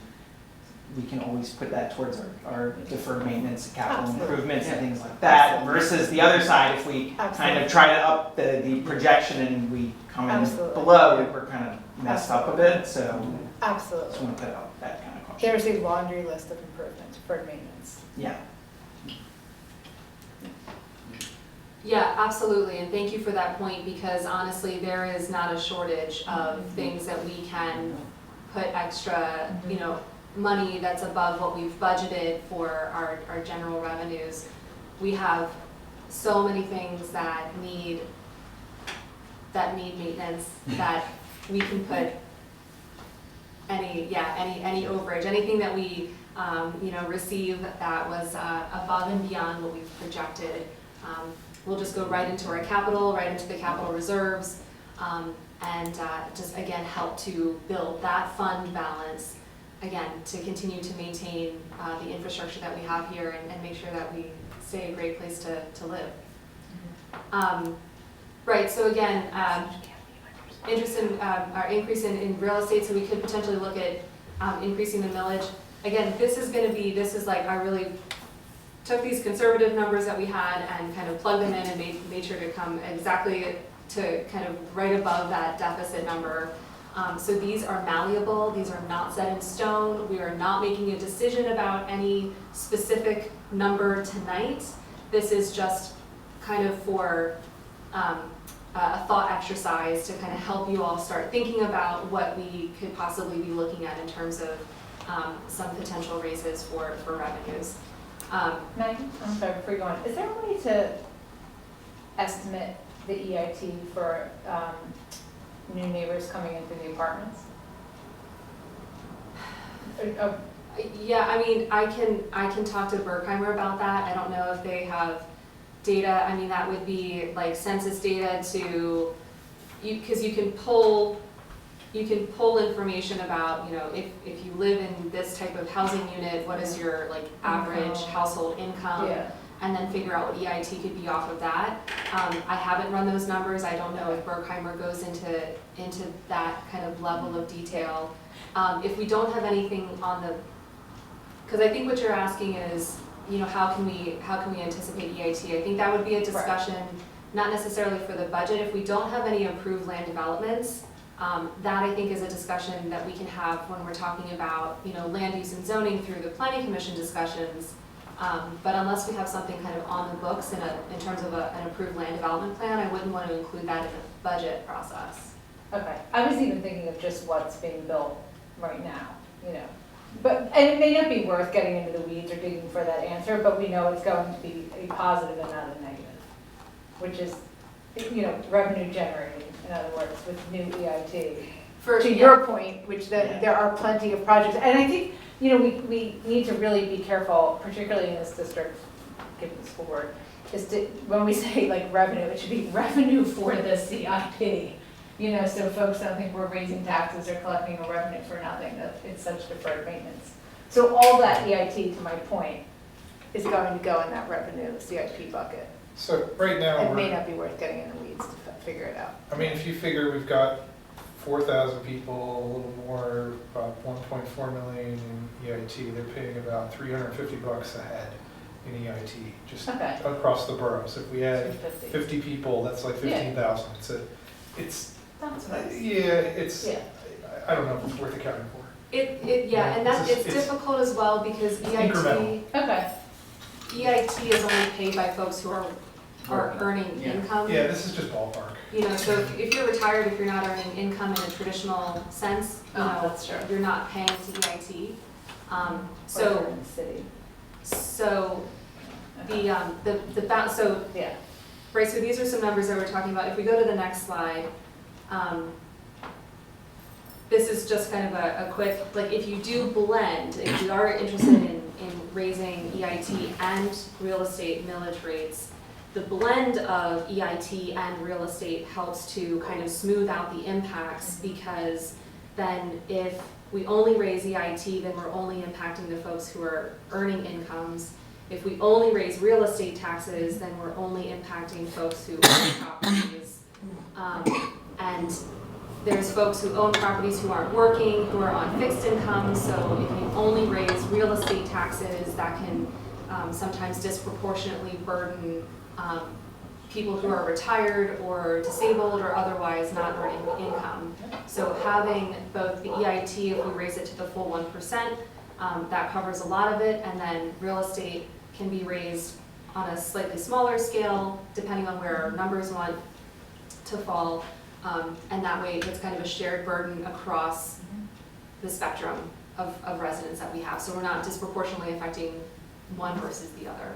we can always put that towards our deferred maintenance, capital Absolutely. improvements and things like that. Absolutely. Versus the other side, if we kind Absolutely. of try to up the projection and we come in Absolutely. below, we're kind of messed up a bit. So just Absolutely. want to put out that kind of caution. There's a laundry list of improvements for maintenance. Yeah. Yeah, absolutely, and thank you for that point, because honestly, there is not a shortage of things that we can put extra, you know, money that's above what we've budgeted for our general revenues. We have so many things that need maintenance that we can put any overage, anything that we receive that was above and beyond what we've projected. We'll just go right into our capital, right into the capital reserves, and just again help to build that fund balance, again, to continue to maintain the infrastructure that we have here and make sure that we stay a great place to live. Right, so again, interest in our increase in real estate, so we could potentially look at increasing the millage. Again, this is like I really took these conservative numbers that we had and kind of plugged them in and made sure to come exactly to kind of right above that deficit number. So these are malleable, these are not set in stone. We are not making a decision about any specific number tonight. This is just kind of for a thought exercise to kind of help you all start thinking about what we could possibly be looking at in terms of some potential raises for revenues. Maggie, I'm sorry, before you go on, is there a way to estimate the EIT for new neighbors coming into the apartments? Yeah, I mean, I can talk to Berkheimer about that. I don't know if they have data. I mean, that would be like census data to, because you can pull information about, you know, if you live in this type of housing unit, what is your like average household income? Yeah. And then figure out what EIT could be off of that. I haven't run those numbers. I don't know if Berkheimer goes into that kind of level of detail. If we don't have anything on the, because I think what you're asking is, you know, how can we anticipate EIT? I think that would be a discussion, not necessarily for the budget. If we don't have any approved land developments, that I think is a discussion that we can have when we're talking about, you know, land use and zoning through the planning commission discussions. But unless we have something kind of on the books in terms of an approved land development plan, I wouldn't want to include that in the budget process. Okay, I was even thinking of just what's being built right now, you know. But, and it may not be worth getting into the weeds or digging for that answer, but we know it's going to be a positive and not a negative, which is, you know, revenue generating, in other words, with new EIT. To your point, which there are plenty of projects, and I think, you know, we need to really be careful, particularly in this district, given the school board, is to, when we say like revenue, it should be revenue for the CIP. You know, so folks don't think we're raising taxes or collecting a revenue for nothing, that it's such deferred maintenance. So all that EIT, to my point, is going to go in that revenue CIP bucket. So right now, It may not be worth getting in the weeds to figure it out. I mean, if you figure we've got 4,000 people, a little more, about 1.4 million in EIT. They're paying about $350 a head in EIT, just Okay. across the borough. So if we had 350. 50 people, that's like 15,000. It's That's nice. yeah, Yeah. I don't know if it's worth accounting for. Yeah, and that's, it's difficult as well because incremental. Okay. EIT is only paid by folks who are earning Yeah. income. Yeah, this is just ballpark. You know, so if you're retired, if you're not earning income in a traditional sense, you Oh, know, that's true. you're not paying to EIT. Or So, in the city. so Okay. so, Yeah. right, so these are some numbers that we're talking about. If we go to the next slide, this is just kind of a quick, like, if you do blend, if you are interested in raising EIT and real estate millage rates, the blend of EIT and real estate helps to kind of smooth out the impacts, because then if we only raise EIT, then we're only impacting the folks who are earning incomes. If we only raise real estate taxes, then we're only impacting folks who own properties. And there's folks who own properties who aren't working, who are on fixed income, so if you only raise real estate taxes, that can sometimes disproportionately burden people who are retired or disabled or otherwise not earning income. So having both the EIT, if we raise it to the full 1%, that covers a lot of it, and then real estate can be raised on a slightly smaller scale, depending on where our numbers want to fall. And that way it's kind of a shared burden across the spectrum of residents that we have. So we're not disproportionately affecting one versus the other.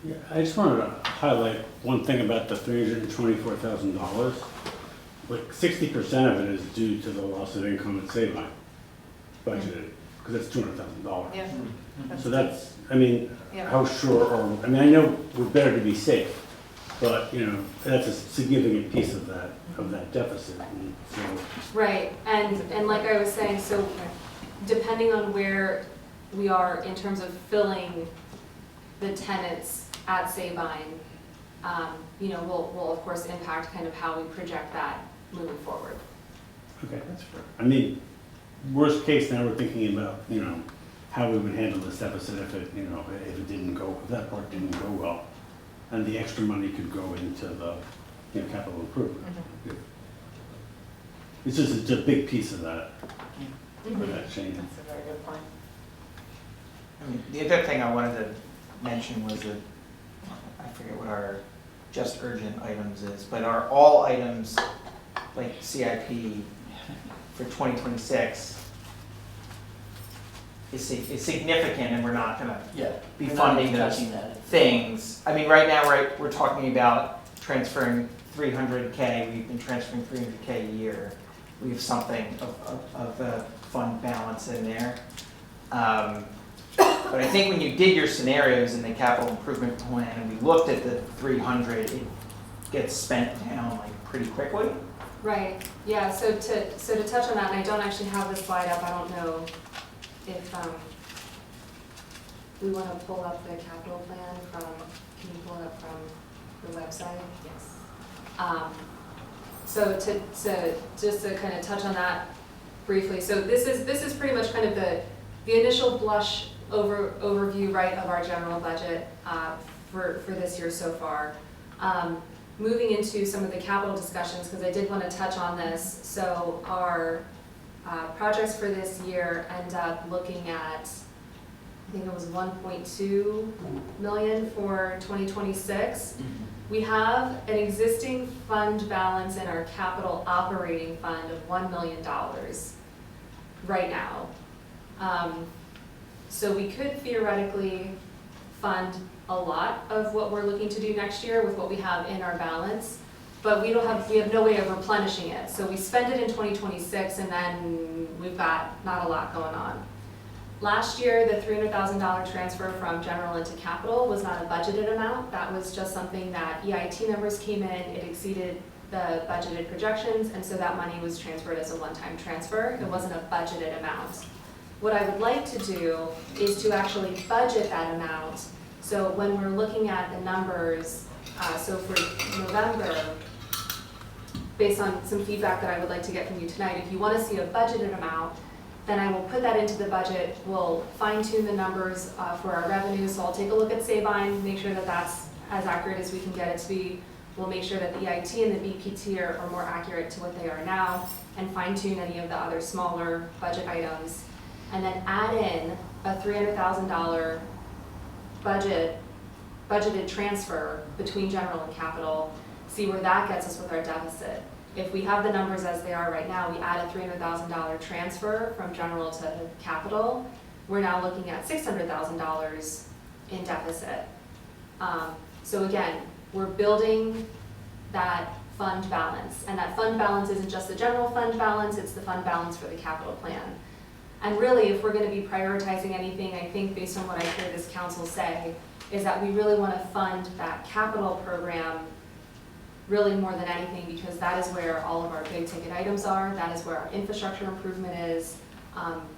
Yeah, I just wanted to highlight one thing about the $324,000. Like 60% of it is due to the loss of income at Save Line budgeted, because that's $200,000. Yeah. So that's, I mean, Yeah. how sure are we? I mean, I know we're better to be safe, but, you know, that's a significant piece of that deficit. And so, Right, and like I was saying, so depending on where we are in terms of filling the tenants at Sabine, you know, will of course impact kind of how we project that moving forward. okay, that's fair. I mean, worst case, now we're thinking about, you know, how we would handle this deficit if it, you know, if it didn't go, if that part didn't go well. And the extra money could go into the, you know, capital improvement. It's just, it's a big piece of that, for that change. That's a very good point. I mean, the other thing I wanted to mention was that, I forget what our just urgent items is, but are all items like CIP for 2026 is significant, and we're not gonna Yeah. be we're not funding those touching that. things. I mean, right now, right, we're talking about transferring 300K, we've been transferring 300K a year. We have something of the fund balance in there. But I think when you did your scenarios in the capital improvement plan and we looked at the 300, it gets spent down like pretty quickly. Right, yeah, so to touch on that, and I don't actually have this slide up, I don't know if we want to pull up the capital plan from, can you pull it up from the website? Yes. So just to kind of touch on that briefly, so this is pretty much kind of the initial blush overview, right, of our general budget for this year so far. Moving into some of the capital discussions, because I did want to touch on this. So our projects for this year end up looking at, I think it was 1.2 million for 2026. We have an existing fund balance in our capital operating fund of $1 million right now. So we could theoretically fund a lot of what we're looking to do next year with what we have in our balance, but we have no way of replenishing it. So we spend it in 2026, and then we've got not a lot going on. Last year, the $300,000 transfer from general into capital was not a budgeted amount. That was just something that EIT numbers came in, it exceeded the budgeted projections, and so that money was transferred as a one-time transfer. It wasn't a budgeted amount. What I would like to do is to actually budget that amount. So when we're looking at the numbers, so for November, based on some feedback that I would like to get from you tonight, if you want to see a budgeted amount, then I will put that into the budget. We'll fine tune the numbers for our revenues. So I'll take a look at Sabine, make sure that that's as accurate as we can get it to be. We'll make sure that the EIT and the BPT are more accurate to what they are now, and fine tune any of the other smaller budget items. And then add in a $300,000 budgeted transfer between general and capital, see where that gets us with our deficit. If we have the numbers as they are right now, we add a $300,000 transfer from general to capital, we're now looking at $600,000 in deficit. So again, we're building that fund balance, and that fund balance isn't just the general fund balance, it's the fund balance for the capital plan. And really, if we're gonna be prioritizing anything, I think based on what I hear this council say, is that we really wanna fund that capital program really more than anything, because that is where all of our big ticket items are, that is where our infrastructure improvement is.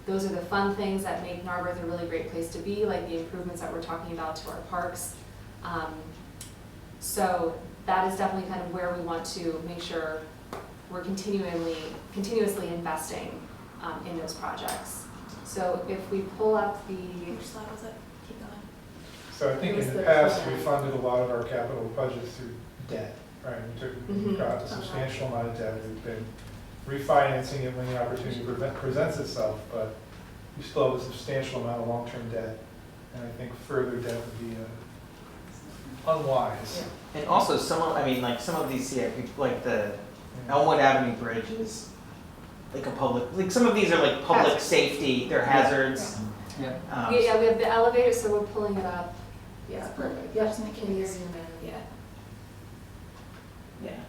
Those are the fun things that make Narberth a really great place to be, like the improvements that we're talking about to our parks. So that is definitely kind of where we want to make sure we're continuously investing in those projects. So if we pull up the, Which slide was it? Keep going. So I think It was in the the past, plan. we funded a lot of our capital budgets through debt, right? We've got a substantial amount of debt. We've been refinancing it when the opportunity presents itself, but we still have a substantial amount of long-term debt. And I think further debt would be unwise. And also some of these CIP, like the Elmwood Avenue Bridge is like a public, like some of these are like public Hazard. safety, they're hazards. Yeah. yeah, we have the elevator, so we're pulling it up. Yeah, perfect. Yeah, Yep, just make can it you easier. zoom in? Yeah. Yeah.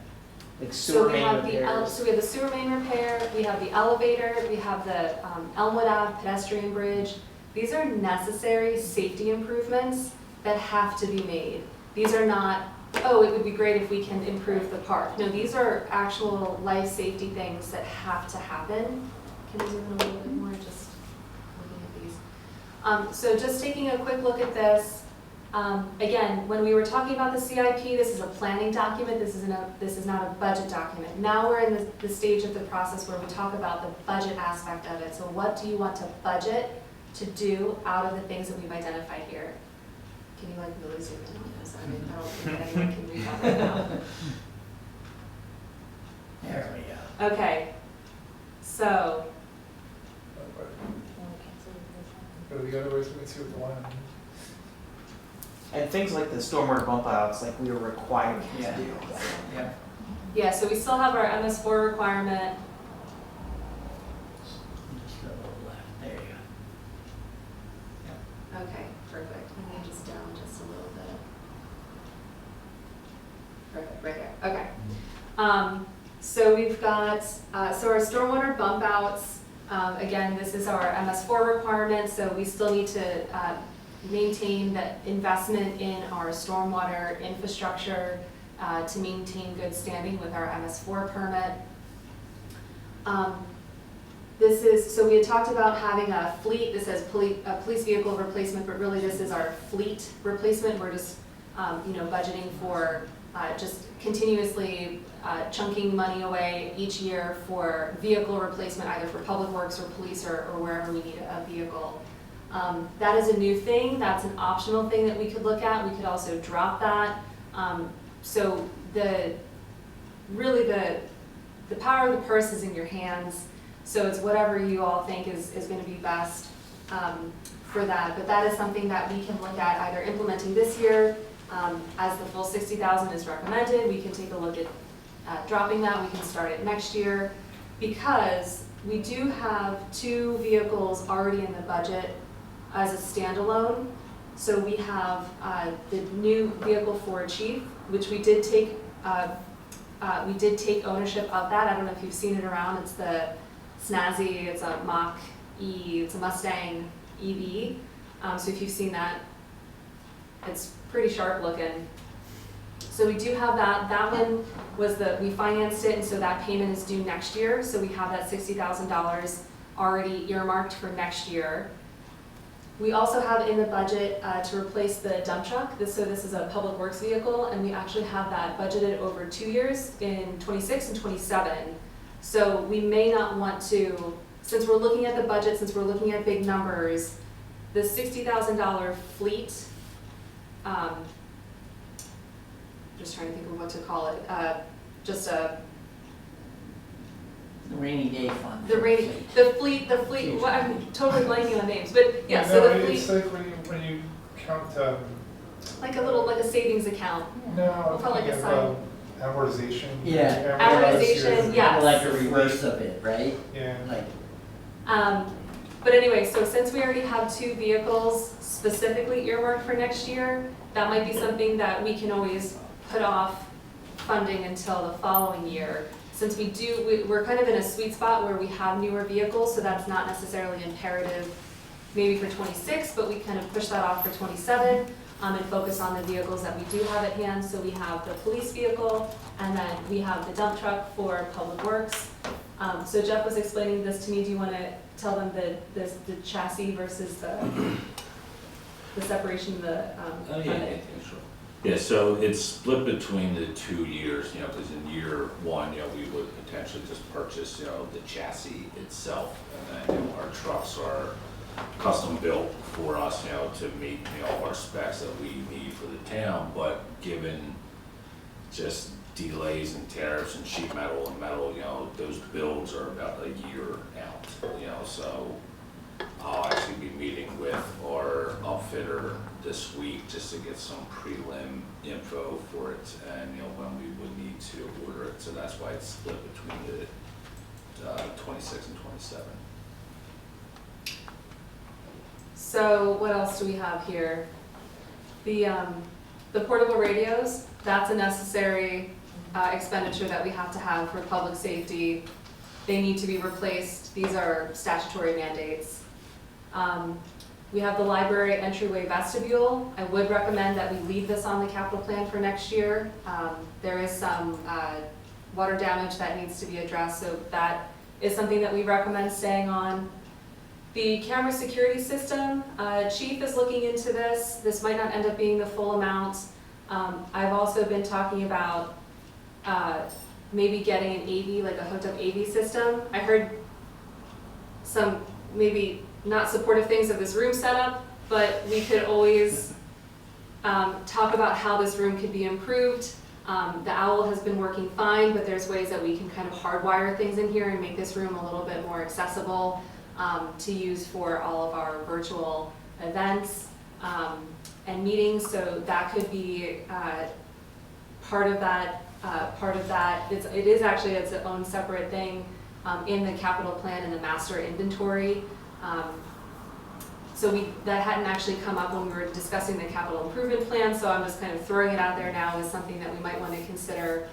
Like So sewer we main have repairs. so we have the sewer main repair, we have the elevator, we have the Elmwood Ave pedestrian bridge. These are necessary safety improvements that have to be made. These are not, oh, it would be great if we can improve the park. No, these are actual life safety things that have to happen. Can you zoom in a little bit more, just looking at these? So just taking a quick look at this. Again, when we were talking about the CIP, this is a planning document, this is not a budget document. Now we're in the stage of the process where we talk about the budget aspect of it. So what do you want to budget to do out of the things that we've identified here? Can you like really zoom in on this? I mean, I don't think that anyone can read that right now. There we go. Okay, so, Go to the other way so we can see what the line is. And things like the stormwater bump outs, like we were required to Yeah. do. Yeah. yeah, so we still have our MS4 requirement. Just a little left, there you go. Okay, perfect. And then just down just a little bit. Perfect, right there, okay. So we've got, so our stormwater bump outs, again, this is our MS4 requirement, so we still need to maintain the investment in our stormwater infrastructure to maintain good standing with our MS4 permit. This is, so we had talked about having a fleet, this says police vehicle replacement, but really this is our fleet replacement. We're just, budgeting for just continuously chunking money away each year for vehicle replacement, either for public works or police or wherever we need a vehicle. That is a new thing, that's an optional thing that we could look at. We could also drop that. So the power of the purse is in your hands. So it's whatever you all think is gonna be best for that. But that is something that we can look at either implementing this year, as the full 60,000 is recommended. We can take a look at dropping that. We can start it next year, because we do have 2 vehicles already in the budget as a standalone. So we have the new vehicle for chief, which we did take ownership of that. I don't know if you've seen it around. It's the snazzy, it's a Mach-E, it's a Mustang EV. So if you've seen that, it's pretty sharp looking. So we do have that. That one was we financed it, and so that payment is due next year. So we have that $60,000 already earmarked for next year. We also have in the budget to replace the dump truck. So this is a public works vehicle, and we actually have that budgeted over 2 years in '26 and '27. So we may not want to, since we're looking at the budget, since we're looking at big numbers, the $60,000 fleet, just trying to think of what to call it, just a, The rainy day fund. the rating, the fleet, well, I'm totally blanking on names, but yeah, so the It's fleet, like when you count, like a savings account. no, We'll I'm call it thinking a of amortization. Yeah. Amortization, yeah. Like a reverse of it, right? Yeah. Like, But anyway, so since we already have 2 vehicles specifically earmarked for next year, that might be something that we can always put off funding until the following year. Since we're kind of in a sweet spot where we have newer vehicles, so that's not necessarily imperative maybe for '26, but we kind of push that off for '27 and focus on the vehicles that we do have at hand. So we have the police vehicle, and then we have the dump truck for public works. So Jeff was explaining this to me. Do you want to tell them the chassis versus the separation, Yeah, sure. Yeah, so it's split between the 2 years, because in year 1, we would potentially just purchase, the chassis itself. And then, our trucks are custom built for us, to meet, our specs that we need for the town. But given just delays and tariffs and sheet metal and metal, those builds are about a year out, so I'll actually be meeting with our outfitter this week just to get some prelim info for it and, when we would need to order it. So that's why it's split between the 26 and 27. So what else do we have here? The portable radios, that's a necessary expenditure that we have to have for public safety. They need to be replaced. These are statutory mandates. We have the library entryway vestibule. I would recommend that we leave this on the capital plan for next year. There is some water damage that needs to be addressed, so that is something that we recommend staying on. The camera security system, Chief is looking into this. This might not end up being the full amount. I've also been talking about maybe getting an AV, like a hooked up AV system. I heard some maybe not supportive things of this room setup, but we could always talk about how this room could be improved. The owl has been working fine, but there's ways that we can kind of hardwire things in here and make this room a little bit more accessible to use for all of our virtual events and meetings. So that could be part of that. It is actually its own separate thing in the capital plan and the master inventory. So that hadn't actually come up when we were discussing the capital improvement plan, so I'm just kind of throwing it out there now as something that we might want to consider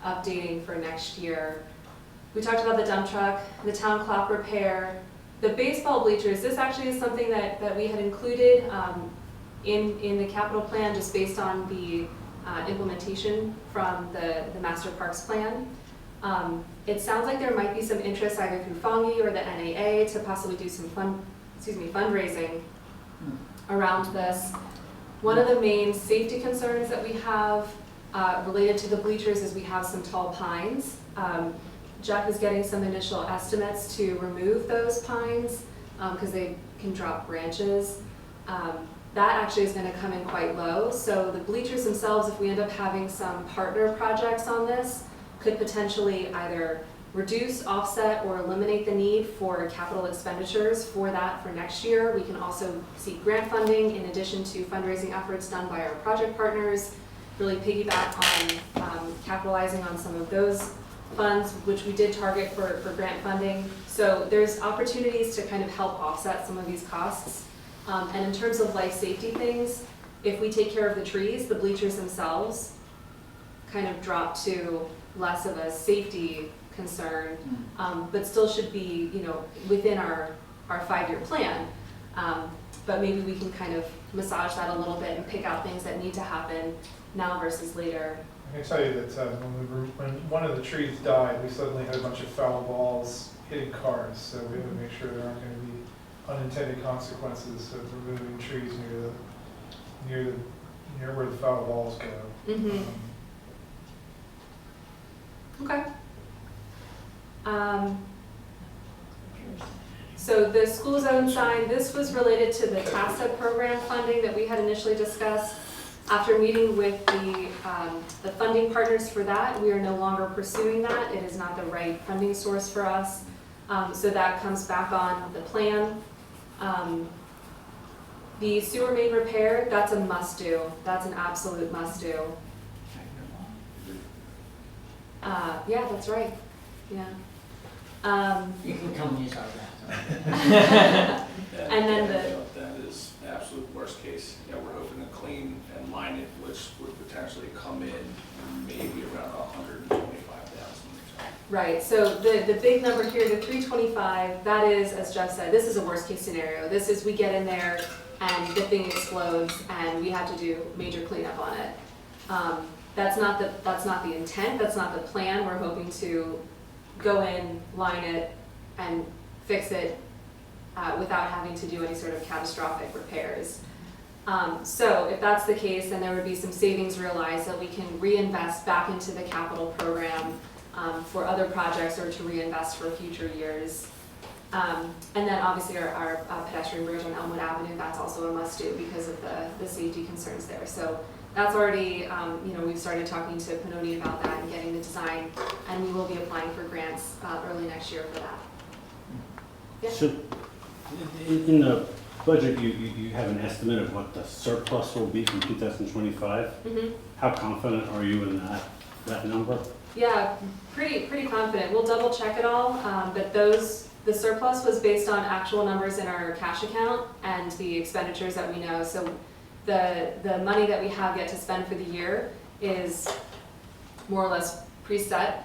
updating for next year. We talked about the dump truck, the town clock repair, the baseball bleachers. This actually is something that we had included in the capital plan just based on the implementation from the master parks plan. It sounds like there might be some interest either through FONGI or the NAA to possibly do some fundraising around this. One of the main safety concerns that we have related to the bleachers is we have some tall pines. Jeff is getting some initial estimates to remove those pines because they can drop branches. That actually is going to come in quite low. So the bleachers themselves, if we end up having some partner projects on this, could potentially either reduce, offset, or eliminate the need for capital expenditures for that for next year. We can also seek grant funding in addition to fundraising efforts done by our project partners, really piggyback on capitalizing on some of those funds, which we did target for grant funding. So there's opportunities to kind of help offset some of these costs. And in terms of life safety things, if we take care of the trees, the bleachers themselves kind of drop to less of a safety concern, but still should be, within our 5-year plan. But maybe we can kind of massage that a little bit and pick out things that need to happen now versus later. I can tell you that when one of the trees died, we suddenly had a bunch of foul balls hitting cars, so we had to make sure there aren't going to be unintended consequences of removing trees near where the foul balls go. Mhm. Okay. So the school zone sign, this was related to the TASA program funding that we had initially discussed. After meeting with the funding partners for that, we are no longer pursuing that. It is not the right funding source for us. So that comes back on the plan. The sewer main repair, that's a must-do. That's an absolute must-do. Yeah, that's right. Yeah. You can come use our bathroom. And then That is absolute worst case. Yeah, we're hoping to clean and line it, which would potentially come in maybe around 125,000. Right, so the big number here, the 325, that is, as Jeff said, this is a worst case scenario. This is we get in there and the thing explodes and we have to do major cleanup on it. That's not the intent, that's not the plan. We're hoping to go in, line it, and fix it without having to do any sort of catastrophic repairs. So if that's the case, then there would be some savings realized that we can reinvest back into the capital program for other projects or to reinvest for future years. And then obviously our pedestrian bridge on Elmwood Avenue, that's also a must-do because of the safety concerns there. So that's already, we've started talking to Pannoni about that and getting the design, and we will be applying for grants early next year for that. Yeah. So, in the budget, you have an estimate of what the surplus will be from 2025? Mm-hmm. How confident are you in that number? Yeah, pretty confident. We'll double check it all, but the surplus was based on actual numbers in our cash account and the expenditures that we know. So the money that we have yet to spend for the year is more or less preset,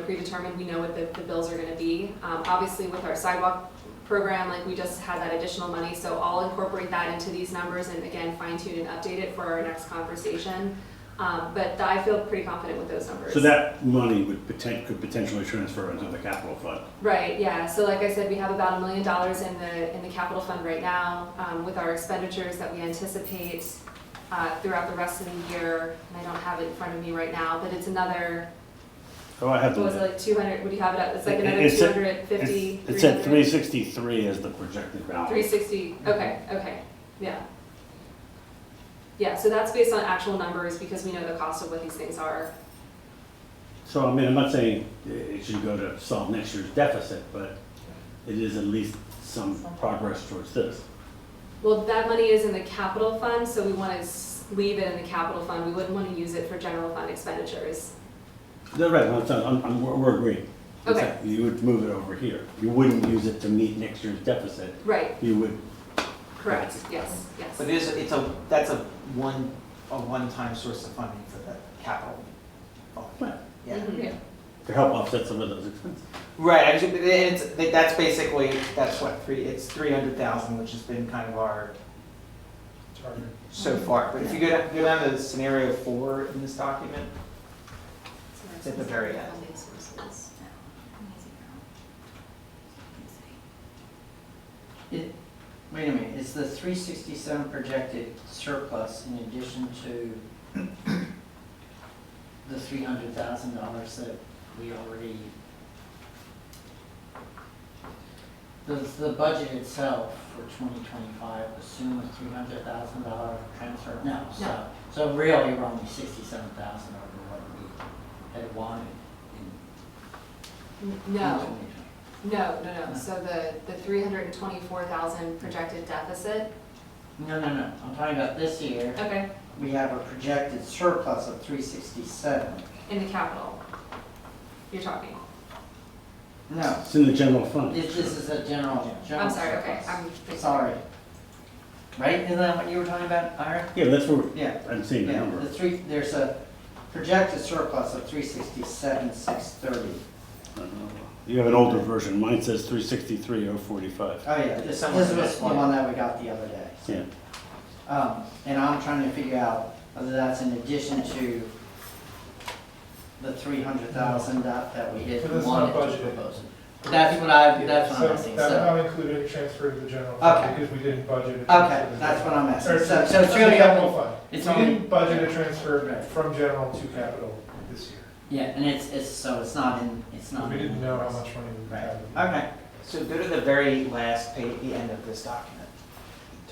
predetermined. We know what the bills are gonna be. Obviously with our sidewalk program, like we just had that additional money, so I'll incorporate that into these numbers and again, fine tune and update it for our next conversation. But I feel pretty confident with those numbers. So that money could potentially transfer into the capital fund? Right, yeah, so like I said, we have about $1 million in the capital fund right now, with our expenditures that we anticipate throughout the rest of the year, and I don't have it in front of me right now, but it's another, Oh, I have what was it, the, like 200, would you have it up, it's like another It's at- 250, it's at 300? 363 as the projected balance. 360, okay, yeah. Yeah, so that's based on actual numbers because we know the cost of what these things are. So, I mean, I'm not saying it should go to solve next year's deficit, but it is at least some progress towards this. Well, that money is in the capital fund, so we want to leave it in the capital fund. We wouldn't want to use it for general fund expenditures. Right, we're agreeing. Okay. You would move it over here. You wouldn't use it to meet next year's deficit. Right, You would, correct, yes. But that's a one-time source of funding for the capital. Right. Yeah. Mhm. to help offset some of those expenses. Right, that's basically, it's 300,000, which has been kind of our Target. so far. But if you go down to scenario 4 in this document, it's at the very end. Wait a minute, is the 367 projected surplus in addition to the $300,000 that we already, does the budget itself for 2025 assume a $300,000 transfer? No, so really we're only 67,000 over what we had wanted in No, 2020. no. So the 324,000 projected deficit, No, I'm talking about this year. okay, We have a projected surplus of 367. in the capital, you're talking. No, It's in the general fund. this is a general I'm sorry, okay, surplus. Sorry. Right, isn't that what you were talking about, Ira? Yeah, that's where, Yeah. I'm seeing the Yeah, number. there's a projected surplus of 367,630. You have an older version. Mine says 363,045. Oh, yeah, this was the one that we got the other day. Yeah. And I'm trying to figure out whether that's in addition to the 300,000 that we had But that's not wanted to budgeted. propose. That's what I'm asking, That so, not included a transfer to the general fund, Okay. because we didn't budget a transfer. okay, to the that's what general I'm asking. Or So to it's the really capital only, fund. it's We only, didn't budget a transfer Right. from general to capital this year. yeah, and so it's not in, it's not. We in didn't know how this. much money we Right, had. okay. So go to the very last page, the end of this document,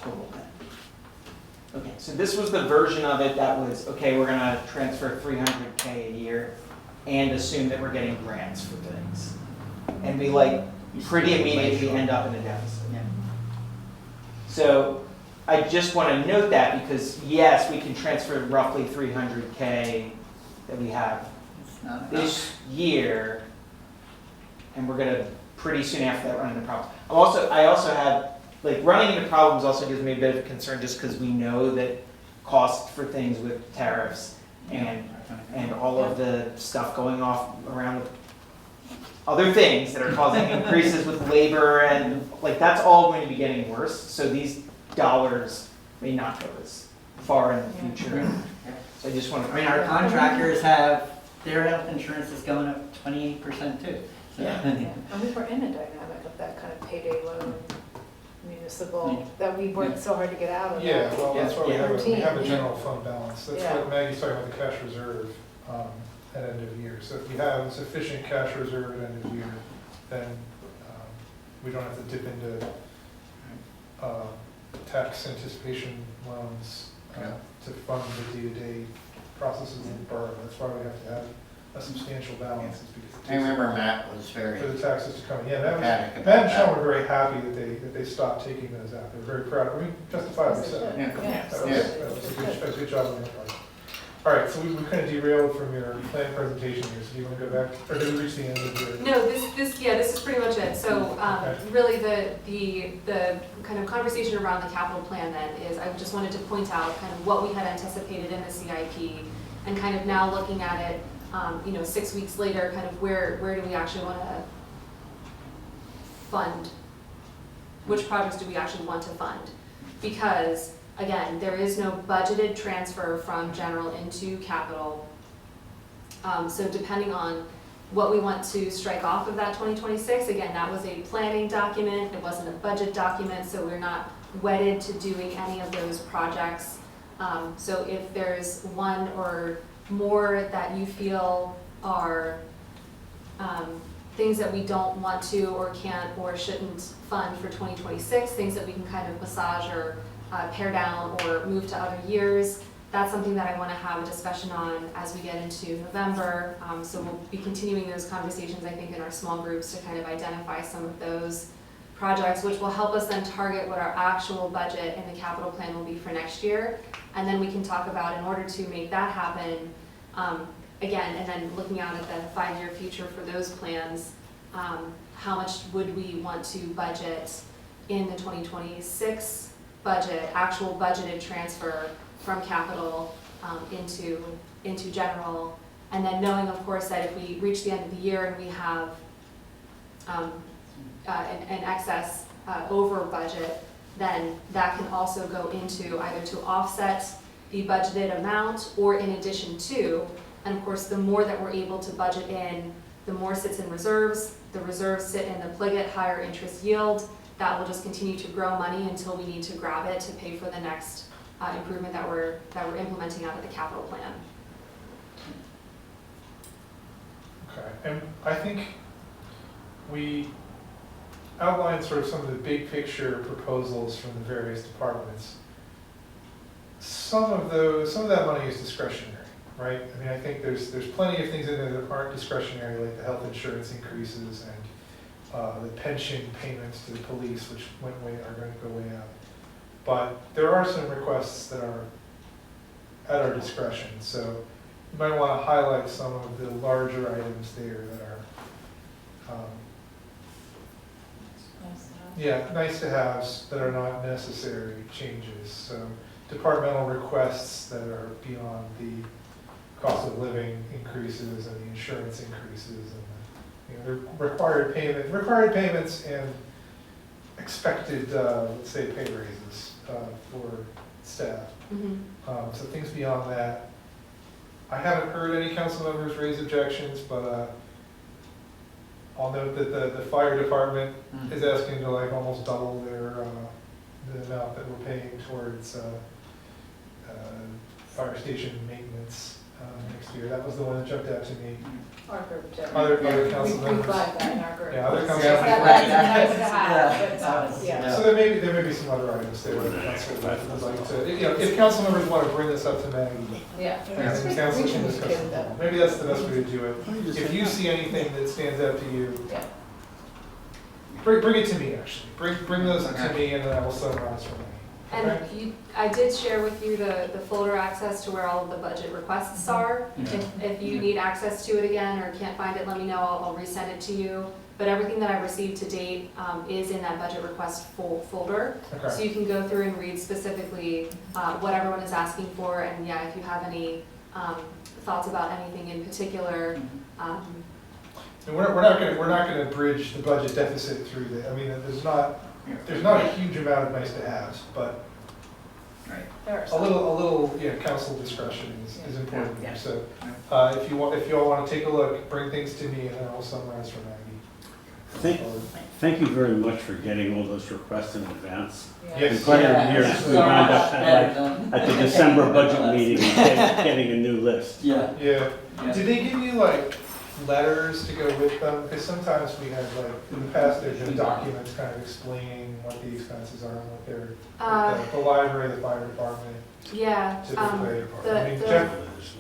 total net. Okay, so this was the version of it that was, okay, we're gonna transfer 300K a year and assume that we're getting grants for things. And we like pretty immediately end up in a deficit. Yeah. So I just want to note that because yes, we can transfer roughly 300K that we have It's not enough. this year, and we're gonna pretty soon after that run into problems. I also have, like, running into problems also gives me a bit of concern just because we know that cost for things with tariffs and all of the stuff going off around with other things that are causing increases with labor and like that's all going to be getting worse. So these dollars may not go as far in the future. So I just want to. I mean, our contractors have, their health insurance is going up 28% too. So, Yeah. And we were in a dynamic of that kind of payday loan municipal, that we worked so hard to get out of. Yeah, well, that's why we have a Yeah. general fund balance. That's Yeah. what Maggie's talking about, the cash reserve at end of year. So if you have sufficient cash reserve at end of year, then we don't have to dip into tax anticipation loans to fund the day-to-day processes in the borough. That's why we have to have a substantial balance. Is because it I takes remember Matt was very for the taxes to come in. Yeah, emphatic Matt about and Sean that. were very happy that they stopped taking those out. They were very proud. I mean, justifiably so. Yeah. That was a good job on their part. All right, so we kind of derailed from your plan presentation here, so do you want to go back, or did we reach the end of your? No, this is pretty much it. So, Okay. really the kind of conversation around the capital plan then is, I just wanted to point out kind of what we had anticipated in the CIP and kind of now looking at it, 6 weeks later, kind of where do we actually want to fund? Which projects do we actually want to fund? Because again, there is no budgeted transfer from general into capital. So depending on what we want to strike off of that 2026, again, that was a planning document, it wasn't a budget document, so we're not wedded to doing any of those projects. So if there's one or more that you feel are things that we don't want to or can't or shouldn't fund for 2026, things that we can kind of massage or pare down or move to other years. That's something that I want to have a discussion on as we get into November. So we'll be continuing those conversations, I think, in our small groups to kind of identify some of those projects, which will help us then target what our actual budget and the capital plan will be for next year. And then we can talk about, in order to make that happen, again, and then looking out at the 5-year future for those plans, how much would we want to budget in the 2026 budget, actual budgeted transfer from capital into general, and then knowing, of course, that if we reach the end of the year and we have an excess over budget, then that can also go into either to offset the budgeted amount or in addition to, and of course, the more that we're able to budget in, the more sits in reserves. The reserves sit in the Pliget higher interest yield. That will just continue to grow money until we need to grab it to pay for the next improvement that we're implementing out of the capital plan. Okay, and I think we outlined sort of some of the big picture proposals from the various departments. Some of that money is discretionary, right? I mean, I think there's plenty of things in there that aren't discretionary, like the health insurance increases and the pension payments to the police, which are going to go way up. But there are some requests that are at our discretion, so you might want to highlight some of the larger items there that are nice to haves that are not necessary changes. So departmental requests that are beyond the cost of living increases and the insurance increases and the required payments and expected, let's say, pay raises for staff. Mm-hmm. So things beyond that. I haven't heard any council members raise objections, but I'll note that the fire department Mm. is asking to like almost double their, the amount that we're paying towards, fire station maintenance, next year. That was the one that jumped out to me. Our group too. Other We council members. flagged that in our group. Yeah, other council That- members. That's nice to have, but, Yeah. So there may be some other items there that council would like to, you know, if council members want to bring this up to Maggie, yeah. and then council can discuss it. Maybe that's the best way to do it. If you see anything that stands out to you, Yeah. bring it to me, actually. Bring those to me, and then I will summarize for Maggie. Okay? And you, I did share with you the folder access to where all of the budget requests are. If you need access to it again or can't find it, let me know, I'll resend it to you. But everything that I've received to date is in that budget request folder. So Okay. you can go through and read specifically what everyone is asking for, and yeah, if you have any thoughts about anything in particular. And we're not gonna bridge the budget deficit through the, I mean, there's not a huge amount of nice to haves, but There are a some. little, yeah, council discretion is important. Yeah. So, if you all wanna take a look, bring things to me, and then I'll summarize for Maggie. Thank you very much for getting all those requests in advance. Yes. In prior years, we wound up at the December budget meeting, getting a new list. Yeah. Yeah, Yeah. did they give you like letters to go with them? Because sometimes we have like, in the past, there's been documents kind of explaining what the expenses are and what they're, the library, the fire department, Yeah, typically. I mean, Jeff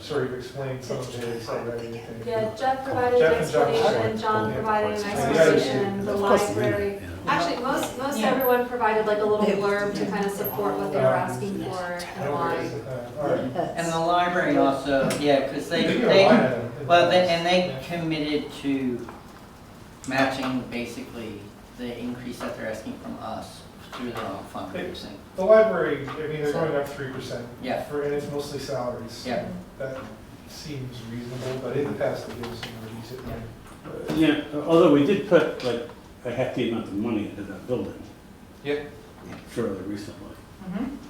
sort of explained some of his already, I think. yeah, Jeff provided an Jeff and John. explanation, John Yeah. provided an Yeah. explanation, the Of course. library. Yeah. Actually, most everyone provided like a little blurb to kind of support what they were asking for and No why. worries. All right. And the library also, yeah, because They give you a they, line item. and they Yeah. committed to matching basically the increase that they're asking from us through their own fundraising. The library, I mean, they're going up 3%. Yeah. And it's mostly salaries. Yeah. That seems reasonable, but in the past, they gave us some release at night. Yeah, although we did put like a hefty amount of money into that building Yeah. fairly recently.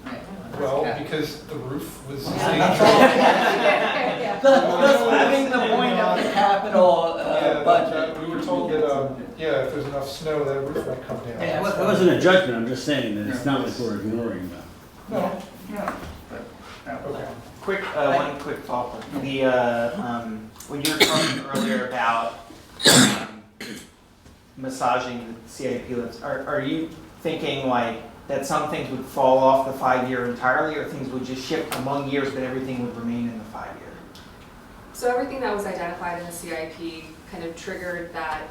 Right. Well, Yeah. because the roof was Yeah. sitting Yeah. That's proving the point of the capital Yeah, budget. we were told that, yeah, if there's enough snow, that roof might come down. Yeah. It wasn't a judgment, I'm just saying that it's not like we're ignoring that. No. Okay. One quick follow-up. The, when you were talking earlier about massaging the CIP lifts, are you thinking like that some things would fall off the 5-year entirely, or things would just shift among years, but everything would remain in the 5-year? So everything that was identified in the CIP kind of triggered that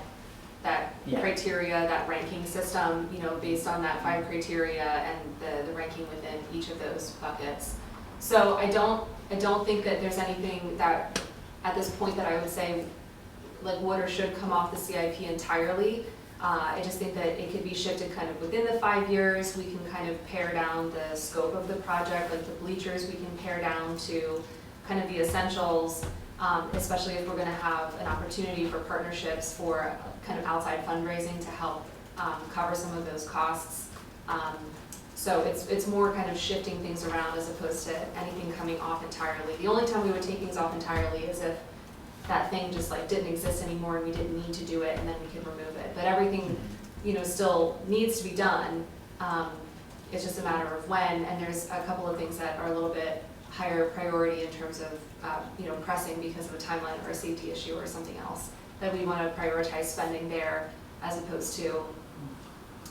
Yeah. criteria, that ranking system, you know, based on that 5 criteria and the ranking within each of those buckets. So I don't think that there's anything that, at this point, that I would say, like, would or should come off the CIP entirely. I just think that it could be shifted kind of within the 5 years. We can kind of pare down the scope of the project, like the bleachers, we can pare down to kind of the essentials, especially if we're gonna have an opportunity for partnerships for kind of outside fundraising to help cover some of those costs. So it's more kind of shifting things around as opposed to anything coming off entirely. The only time we would take things off entirely is if that thing just like didn't exist anymore and we didn't need to do it, and then we could remove it. But everything, you know, still needs to be done. It's just a matter of when, and there's a couple of things that are a little bit higher priority in terms of, you know, pressing because of a timeline or a safety issue or something else, that we want to prioritize spending there as opposed to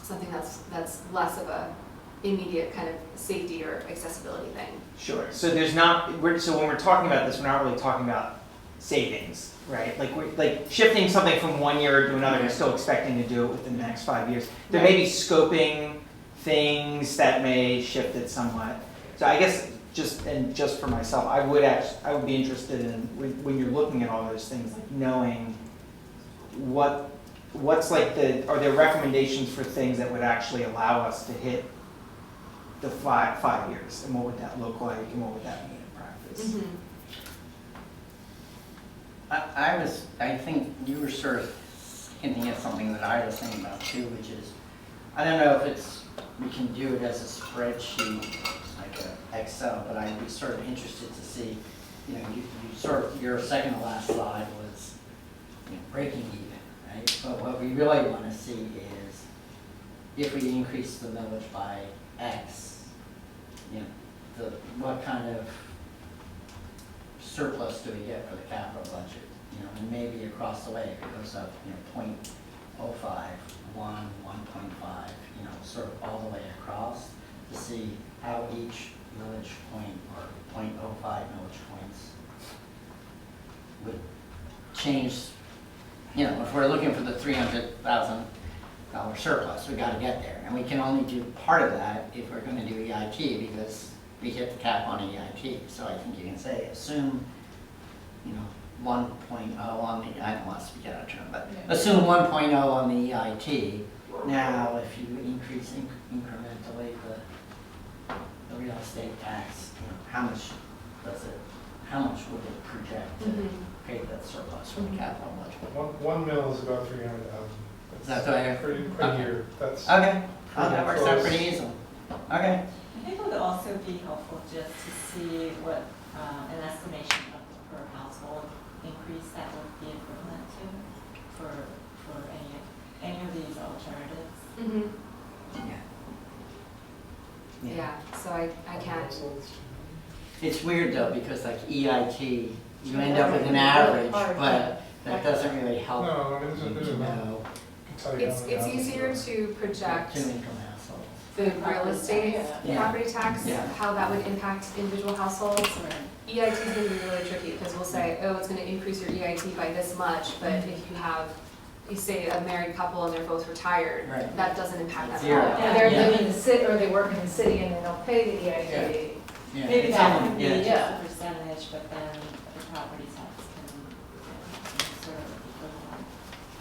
something that's less of a immediate kind of safety or accessibility thing. Sure. So there's not, so when we're talking about this, we're not really talking about savings, right? Like shifting something from 1 year to another, we're still expecting to do it within the next 5 years. There may be scoping things that may shift it somewhat. So I guess just for myself, I would be interested in when you're looking at all those things, like knowing what's like are there recommendations for things that would actually allow us to hit the 5 years, and what would that look like, and what would that mean in practice? Mm-hmm. I think you were sort of hinting at something that I was thinking about too, which is, I don't know if we can do it as a spreadsheet, like a Excel, but I'd be sort of interested to see, you know, you sort of, your second to last slide was, you know, breaking even. right? But what we really wanna see is if we increase the millage by X, you know, what kind of surplus do we get for the capital budget? You know, and maybe across the way, if it goes up, you know, 0.05, 1, 1.5, you know, sort of all the way across to see how each millage point or 0.05 millage points would change. You know, if we're looking for the $300,000 surplus, we gotta get there. And we can only do part of that if we're gonna do EIT because we hit the cap on EIT. So I think you can say, assume, you know, 1.0 on the, I don't want to speak out of turn, but assume 1.0 on the EIT. Now, if you increase incrementally the real estate tax, you know, how much would it project to pay that surplus from the capital budget? One mil is about 300,000. Is that the way? Per year, that's. Okay, that works out close. pretty easily. Okay. I think it would also be helpful just to see what an estimation of the per household increase that would be equivalent to for any of these alternatives. Yeah, so I can't, It's weird though, because like EIT, you end up with an average, but that doesn't really help. No, I mean, there's a you amount. know, it's easier to project two-income households. the real estate Yeah. property tax, Yeah. how that would impact individual households. EIT is gonna be really tricky, because we'll say, oh, it's gonna increase your EIT by this much, but if you say a married couple and they're both retired, Right. that doesn't impact that at Zero. all. And they're living in the city, or they work in the city and they don't pay the EIT. Yeah, Maybe it's that in- would be yeah. just a percentage, but then the property tax can sort of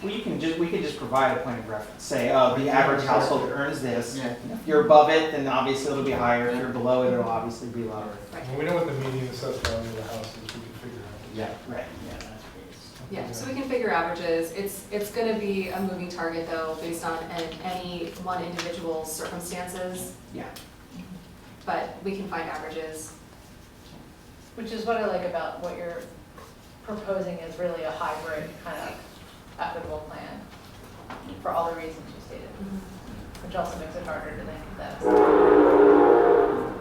equivalent. We could just provide a point of reference, say, oh, the average household earns this. Yeah. If you're above it, then obviously it'll be higher, if you're below it, it'll obviously be lower. When we know what the median assessed value of the house is, we can figure out. Yeah, right, yeah, that's great. Yeah, so we can figure averages. It's gonna be a moving target though, based on any one individual's circumstances, Yeah. but we can find averages. Which is what I like about what you're proposing is really a hybrid kind of equitable plan for all the reasons you stated, which also makes it harder to think of that.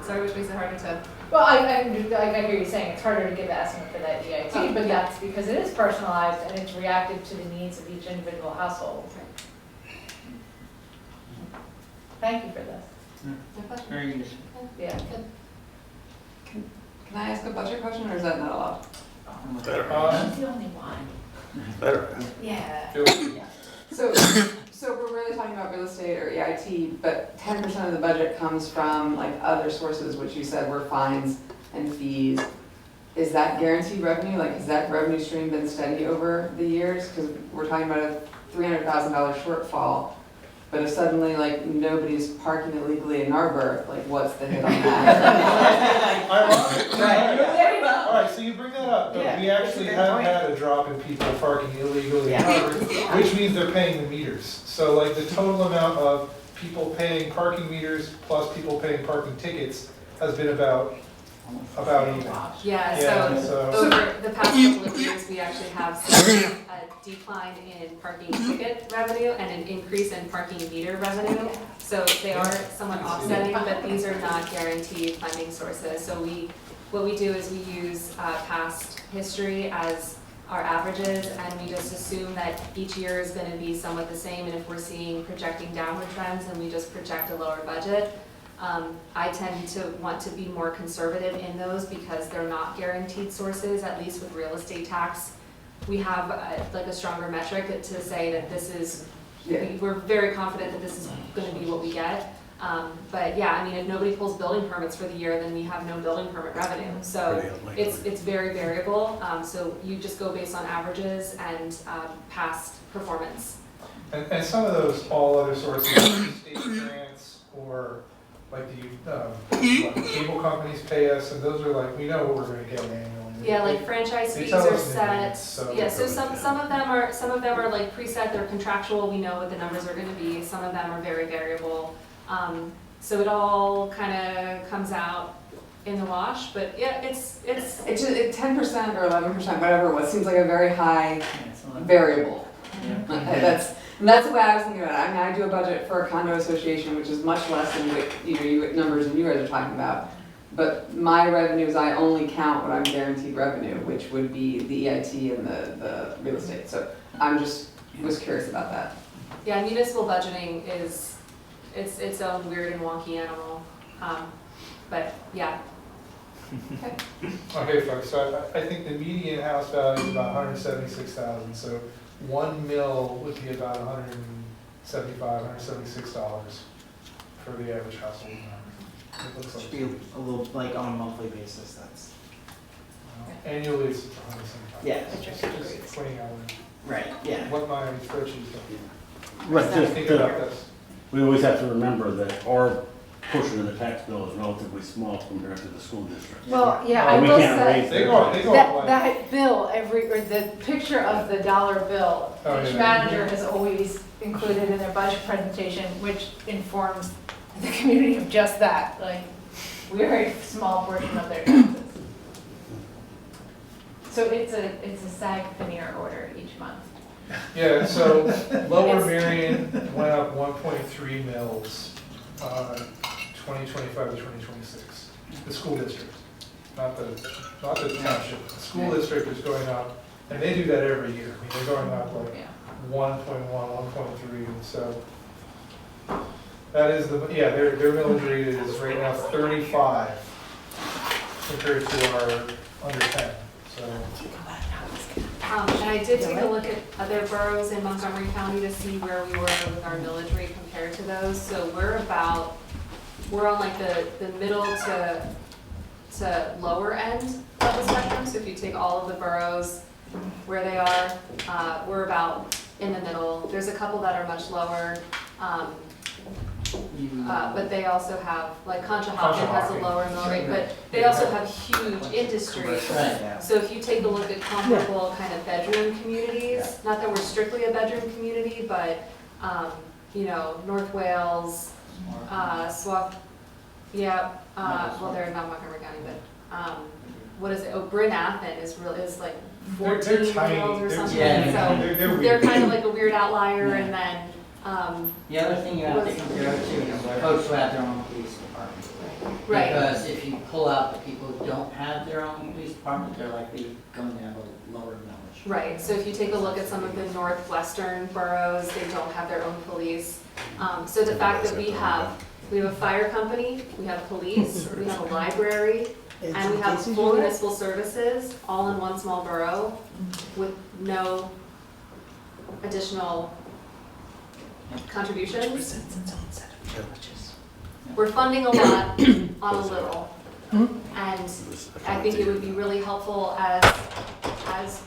Sorry, which makes it harder to, Well, I hear you saying it's harder to give an estimate for that EIT, but yeah. that's because it is personalized and it's reactive to the needs of each individual household. Thank you for this. my pleasure. Very useful. Yeah. Can I ask a budget question, or is that not allowed? She's the only one. Yeah. So we're really talking about real estate or EIT, but 10% of the budget comes from like other sources, which you said were fines and fees. Is that guaranteed revenue? Like, has that revenue stream been steady over the years? Because we're talking about a $300,000 shortfall, but if suddenly like nobody's parking illegally in Narberth, like what's the hit on that? All right, so you bring that up, but we actually have had a drop in people parking illegally in Harvard, which means they're paying the meters. So like the total amount of people paying parking meters plus people paying parking tickets has been about even. Yeah, so over the past couple of years, we actually have seen a decline in parking ticket revenue and an increase in parking meter revenue. So they are somewhat offsetting, but these are not guaranteed funding sources. So what we do is we use past history as our averages, and we just assume that each year is gonna be somewhat the same, and if we're seeing projecting downward trends, then we just project a lower budget. I tend to want to be more conservative in those because they're not guaranteed sources, at least with real estate tax. We have like a stronger metric to say that this is, we're very confident that this is gonna be what we get. But yeah, I mean, if nobody pulls building permits for the year, then we have no building permit revenue. So it's very variable. So you just go based on averages and past performance. And some of those all other sources, like state grants or like the cable companies pay us, and those are like, we know what we're gonna get annually. Yeah, like franchise They fees tell are us in set. advance, so- Yeah, so some of them are like preset, they're contractual, we know what the numbers are gonna be. Some of them are very variable. So it all kind of comes out in the wash, but yeah, it's It's just 10% or 11%, whatever it was, seems like a very high Yeah, so variable. That's the way I was thinking about it. I mean, I do a budget for a condo association, which is much less than what, numbers than you guys are talking about. But my revenues, I only count what I'm guaranteed revenue, which would be the EIT and the real estate. So was curious about that. Yeah, municipal budgeting is, it's its own weird and wonky animal. But yeah. Okay, folks, so I think the median house value is about $176,000, so 1 mil would be about $175, $176 for the average household. It looks Should like. be a little, like, on a monthly basis, that's, Annually, it's 175. yeah. Just 20 hours. Right, yeah. What my spreadsheet's doing. But just, Think about this. we always have to remember that our portion of the tax bill is relatively small compared to the school district. Well, yeah, I And we will can't say, raise They go up like. that bill, or the picture of the dollar bill, Oh, each yeah. manager has always included in their budget presentation, which informs the community of just that, like, we're a small portion of their taxes. So it's a SAG veneer order each month. Yeah, so Lower Marion went up 1.3 mils, 2025 to 2026. The school district, not the township. The school district is going up, and they do that every year. I mean, they're going up like Yeah. 1.1, 1.3, and so that is their millage rate is right now 35 compared to our under 10. So And I did take a look at other boroughs in Montgomery County to see where we were with our millage rate compared to those. So we're on like the middle to lower end of the spectrum. So if you take all of the boroughs where they are, we're about in the middle. There's a couple that are much lower. But they also have, like Conshohocken has a lower mill rate, but they also have huge industry. Right. So if you take a look at comparable kind of bedroom communities, not that we're strictly a bedroom community, but, North Wales, Swap, well, they're not Montgomery County, but, what is it, Bryn Athyn is like they're 14 tiny. mills or They're- something, Yeah. so They're they're weird. kind of like a weird outlier, and then, The other thing you have to compare it to is folks who have their own police department. right. Because if you pull out the people who don't have their own police department, they're likely going to have a lower millage. Right, so if you take a look at some of the northwestern boroughs, they don't have their own police. So the fact that we have a fire company, we have police, we have a library, and we have full municipal services, all in one small borough with no additional contributions. We're funding a lot on a little. And I think it would be really helpful as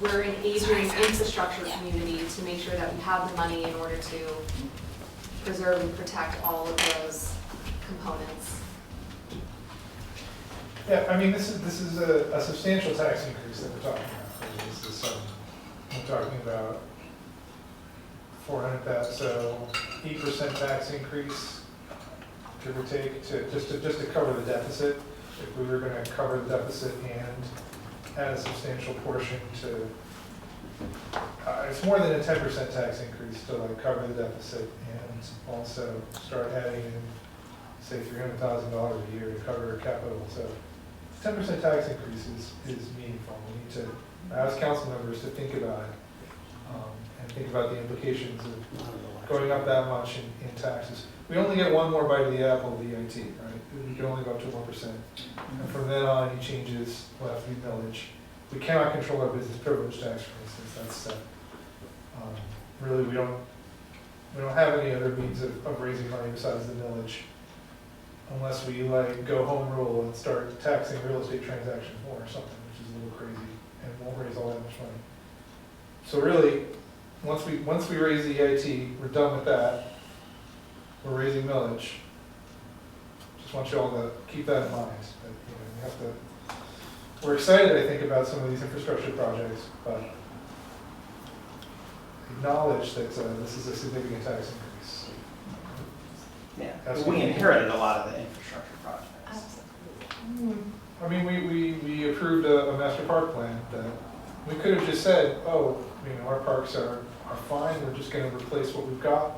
we're an aging infrastructure community to make sure that we have the money in order to preserve and protect all of those components. Yeah, I mean, this is a substantial tax increase that we're talking about. This is, we're talking about 400,000, so 8% tax increase, give or take, just to cover the deficit. If we were going to cover the deficit and add a substantial portion to, it's more than a 10% tax increase to like cover the deficit and also start adding in, say, $300,000 a year to cover capital. So 10% tax increase is meaningful. We need to ask council members to think about it and think about the implications of going up that much in taxes. We only get one more bite of the apple, the EIT, right? We can only go up to 1%. And from then on, any changes will have to be millage. We cannot control our business privilege tax, for instance. That's really we don't have any other means of raising money besides the millage, unless we like go home rule and start taxing real estate transactions more or something, which is a little crazy and won't raise all that much money. So really, once we raise the EIT, we're done with that. We're raising millage. Just want you all to keep that in mind. That, we have to. We're excited, I think, about some of these infrastructure projects, but acknowledge that this is a significant tax increase. Yeah, That's we what we- inherited a lot of the infrastructure projects. I mean, we approved a master park plan that We could have just said, oh, our parks are fine, we're just gonna replace what we've got.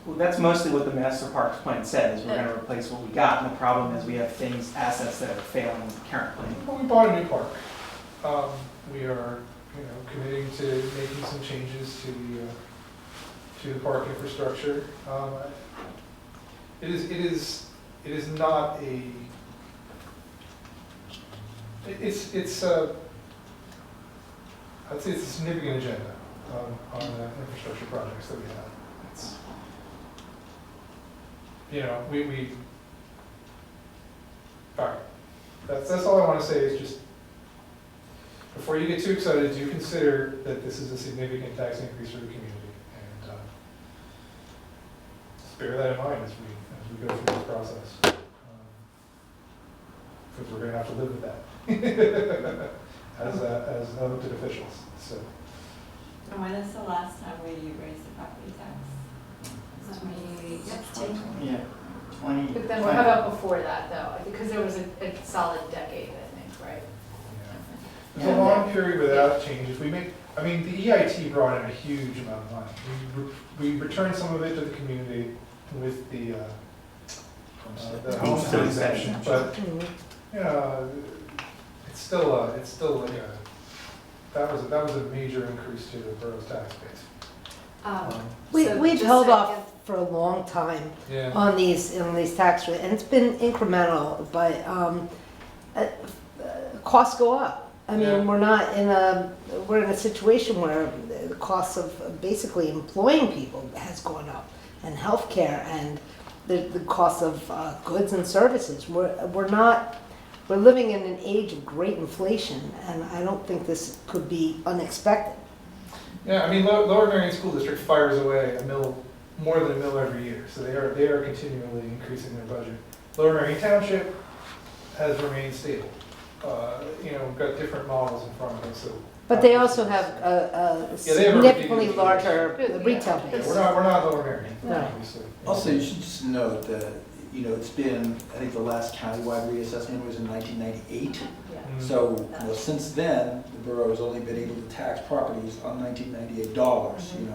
Well, that's mostly what the master parks plan said, is we're gonna replace what we got, and the problem is we have assets that are failing currently. Well, we bought a new park. We are, committing to making some changes to the park infrastructure. It is not a, I'd say it's a significant agenda on the infrastructure projects that we have. It's, all right. That's all I want to say is just, before you get too excited, do consider that this is a significant tax increase for the community. And just bear that in mind as we go through this process. Because we're going to have to live with that as elected officials. So. And when is the last time we raised the property tax? 2016? Yeah, 20. But then how about before that though? Because there was a solid decade, I think, right? There's a long period without changes. The EIT brought in a huge amount of money. We returned some of it to the community with the homestead exemption, but it's still that was a major increase to the borough's tax base. We've held off for a long time Yeah. on these tax rates, and it's been incremental, but costs go up. I mean, Yeah. we're in a situation where the cost of basically employing people has gone up, and healthcare, and the cost of goods and services. We're living in an age of great inflation, and I don't think this could be unexpected. Yeah, Lower Marion School District fires away more than a mill every year, so they are continually increasing their budget. Lower Marion Township has remained stable. We've got different models in front of us. So But they also have a significantly larger retail yeah, base. we're not Lower Marion, No. obviously. Also, you should just note that, it's been, I think the last countywide reassessment was in 1998. Yeah. So, since then, the borough has only been able to tax properties on $1998, and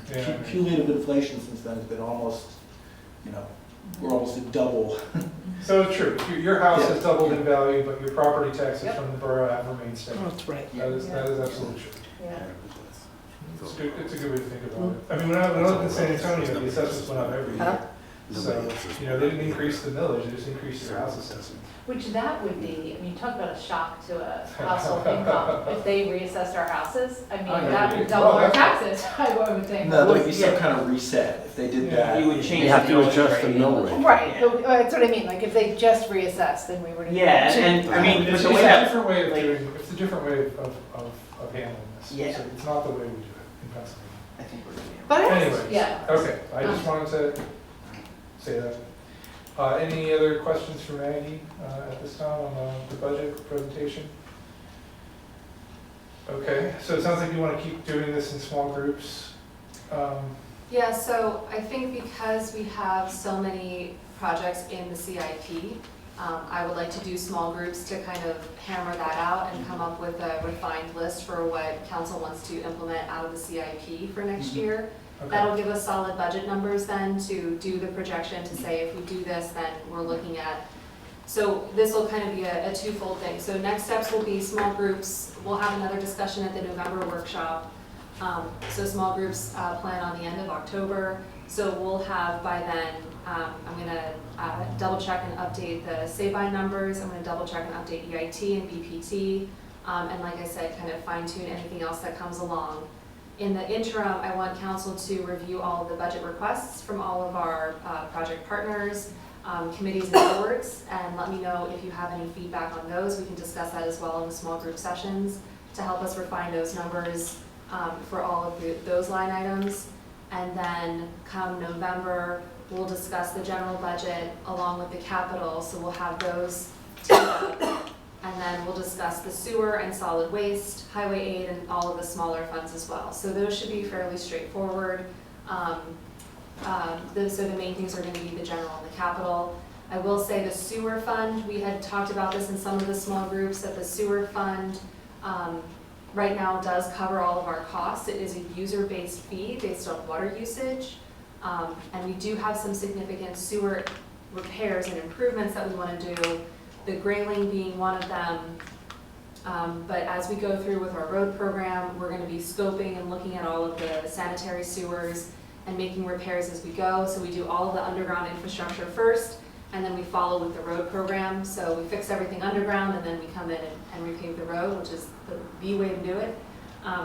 Yeah. cumulative inflation since then has been almost, we're almost at double. So true. Your house Yeah. has doubled in value, but your property taxes Yep. from the borough have remained steady. That's right. That is absolutely true. Yeah. It's a good way to think about it. When I lived in San Antonio, the assessments went up every year. So, they didn't increase the millage, they just increased your house assessment. Which that would be, talk about a shock to a household income. If they reassessed our houses, that would double our taxes, I would think. No, there'd be some kind of reset if they did that. You would change. You have the to millage adjust the rate. mill rate. Right, that's what I mean, like if they just reassessed, then we would. Yeah, and It's the a way that, different way of like- doing, it's a different way of handling this. Yeah. So it's not the way we do it in Pennsylvania. I think we're gonna But Anyways, yeah. okay, I just wanted to say that. Any other questions for Maggie at this time on the budget presentation? Okay, so it sounds like you want to keep doing this in small groups. Yeah, so I think because we have so many projects in the CIP, I would like to do small groups to kind of hammer that out and come up with a refined list for what council wants to implement out of the CIP for next year. Okay. That'll give us solid budget numbers then to do the projection to say if we do this, then we're looking at. So this will kind of be a twofold thing. So next steps will be small groups. We'll have another discussion at the November workshop. So small groups plan on the end of October. So we'll have by then, I'm gonna double check and update the say-by numbers. I'm gonna double check and update EIT and BPT. And like I said, kind of fine tune anything else that comes along. In the interim, I want council to review all of the budget requests from all of our project partners, committees and boards, and let me know if you have any feedback on those. We can discuss that as well in the small group sessions to help us refine those numbers for all of those line items. And then come November, we'll discuss the general budget along with the capital, so we'll have those together. And then we'll discuss the sewer and solid waste, highway aid, and all of the smaller funds as well. So those should be fairly straightforward. So the main things are going to be the general and the capital. I will say the sewer fund, we had talked about this in some of the small groups, that the sewer fund, right now does cover all of our costs. It is a user-based fee based on water usage. And we do have some significant sewer repairs and improvements that we want to do, the grayling being one of them. But as we go through with our road program, we're going to be scoping and looking at all of the sanitary sewers and making repairs as we go. So we do all of the underground infrastructure first, and then we follow with the road program. So we fix everything underground, and then we come in and repave the road, which is the way to do it.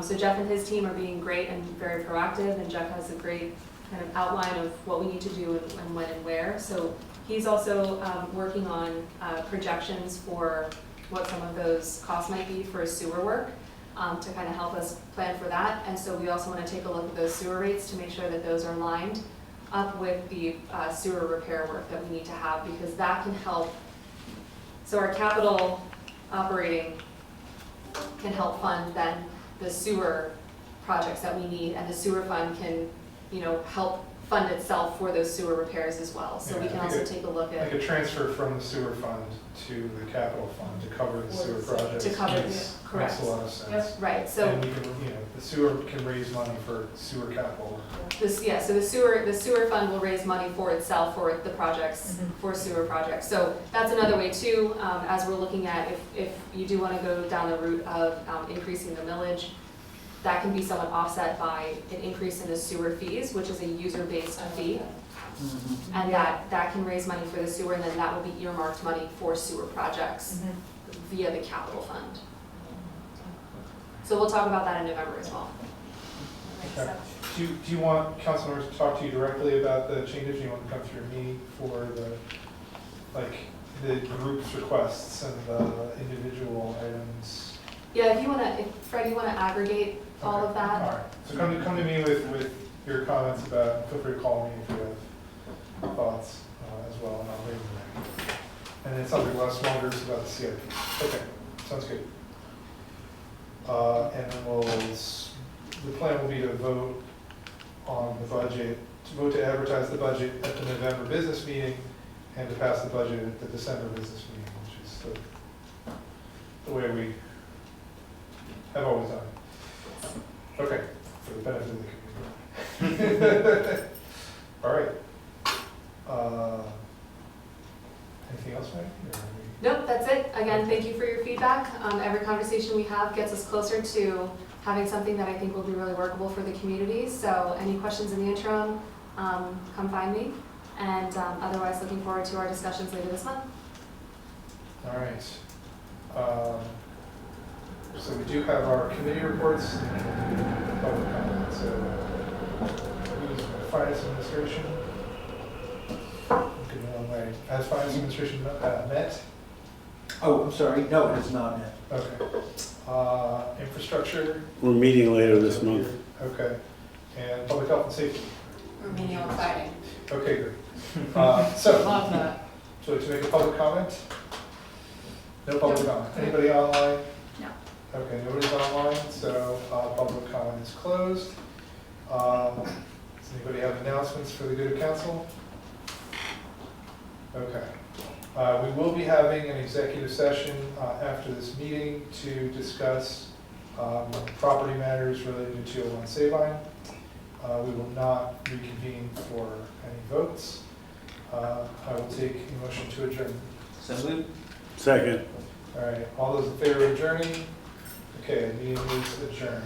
So Jeff and his team are being great and very proactive, and Jeff has a great kind of outline of what we need to do and when and where. So he's also working on projections for what some of those costs might be for sewer work, to kind of help us plan for that. And so we also want to take a look at those sewer rates to make sure that those are lined up with the sewer repair work that we need to have, because that can help. So our capital operating can help fund then the sewer projects that we need, and the sewer fund can, you know, help fund itself for those sewer repairs as well. So we can also take a look at. Like a transfer from the sewer fund to the capital fund to cover the sewer projects. To cover, correct. Makes a lot of sense. Yep, right, so. And we can, you know, the sewer can raise money for sewer capital. Yeah, so the sewer fund will raise money for itself for the projects, for sewer projects. So that's another way too, as we're looking at if you do want to go down the route of increasing the millage, that can be somewhat offset by an increase in the sewer fees, which is a user-based fee. And that can raise money for the sewer, and then that will be earmarked money for sewer projects via the capital fund. So we'll talk about that in November as well. Okay. Do you want council members to talk to you directly about the changes? Do you want to come through me for the group's requests and the individual items? Yeah, if Fred, you want to aggregate all of that? All right, so come to me with your comments about, feel free to call me if you have thoughts as well, and I'll bring them back. And then something less small groups about the CIP. Okay, sounds good. And then the plan will be to vote on the budget, to advertise the budget at the November business meeting, and to pass the budget at the December business meeting, which is the way we have always done it. Okay, for the benefit of the community. All right. Anything else, Mike? Nope, that's it. Again, thank you for your feedback. Every conversation we have gets us closer to having something that I think will be really workable for the community. So any questions in the interim, come find me. And otherwise, looking forward to our discussions later this month. All right. So we do have our committee reports and public comment. So who's Finance Administration? Good long way. Has Finance Administration met? Oh, I'm sorry, no, it is not met. Okay. Infrastructure? We're meeting later this month. Okay. And Public Health and Safety? We're meeting on Friday. Okay, great. So, Love that. so to make a public comment? No public comment. Anybody online? No. Okay, nobody's online, so public comment is closed. Does anybody have announcements for the good of council? Okay. We will be having an executive session after this meeting to discuss property matters related to 201 Sabine. We will not reconvene for any votes. I will take a motion to adjourn. So moved. Second. All right, all those in favor of adjourning? Okay, meeting is adjourned.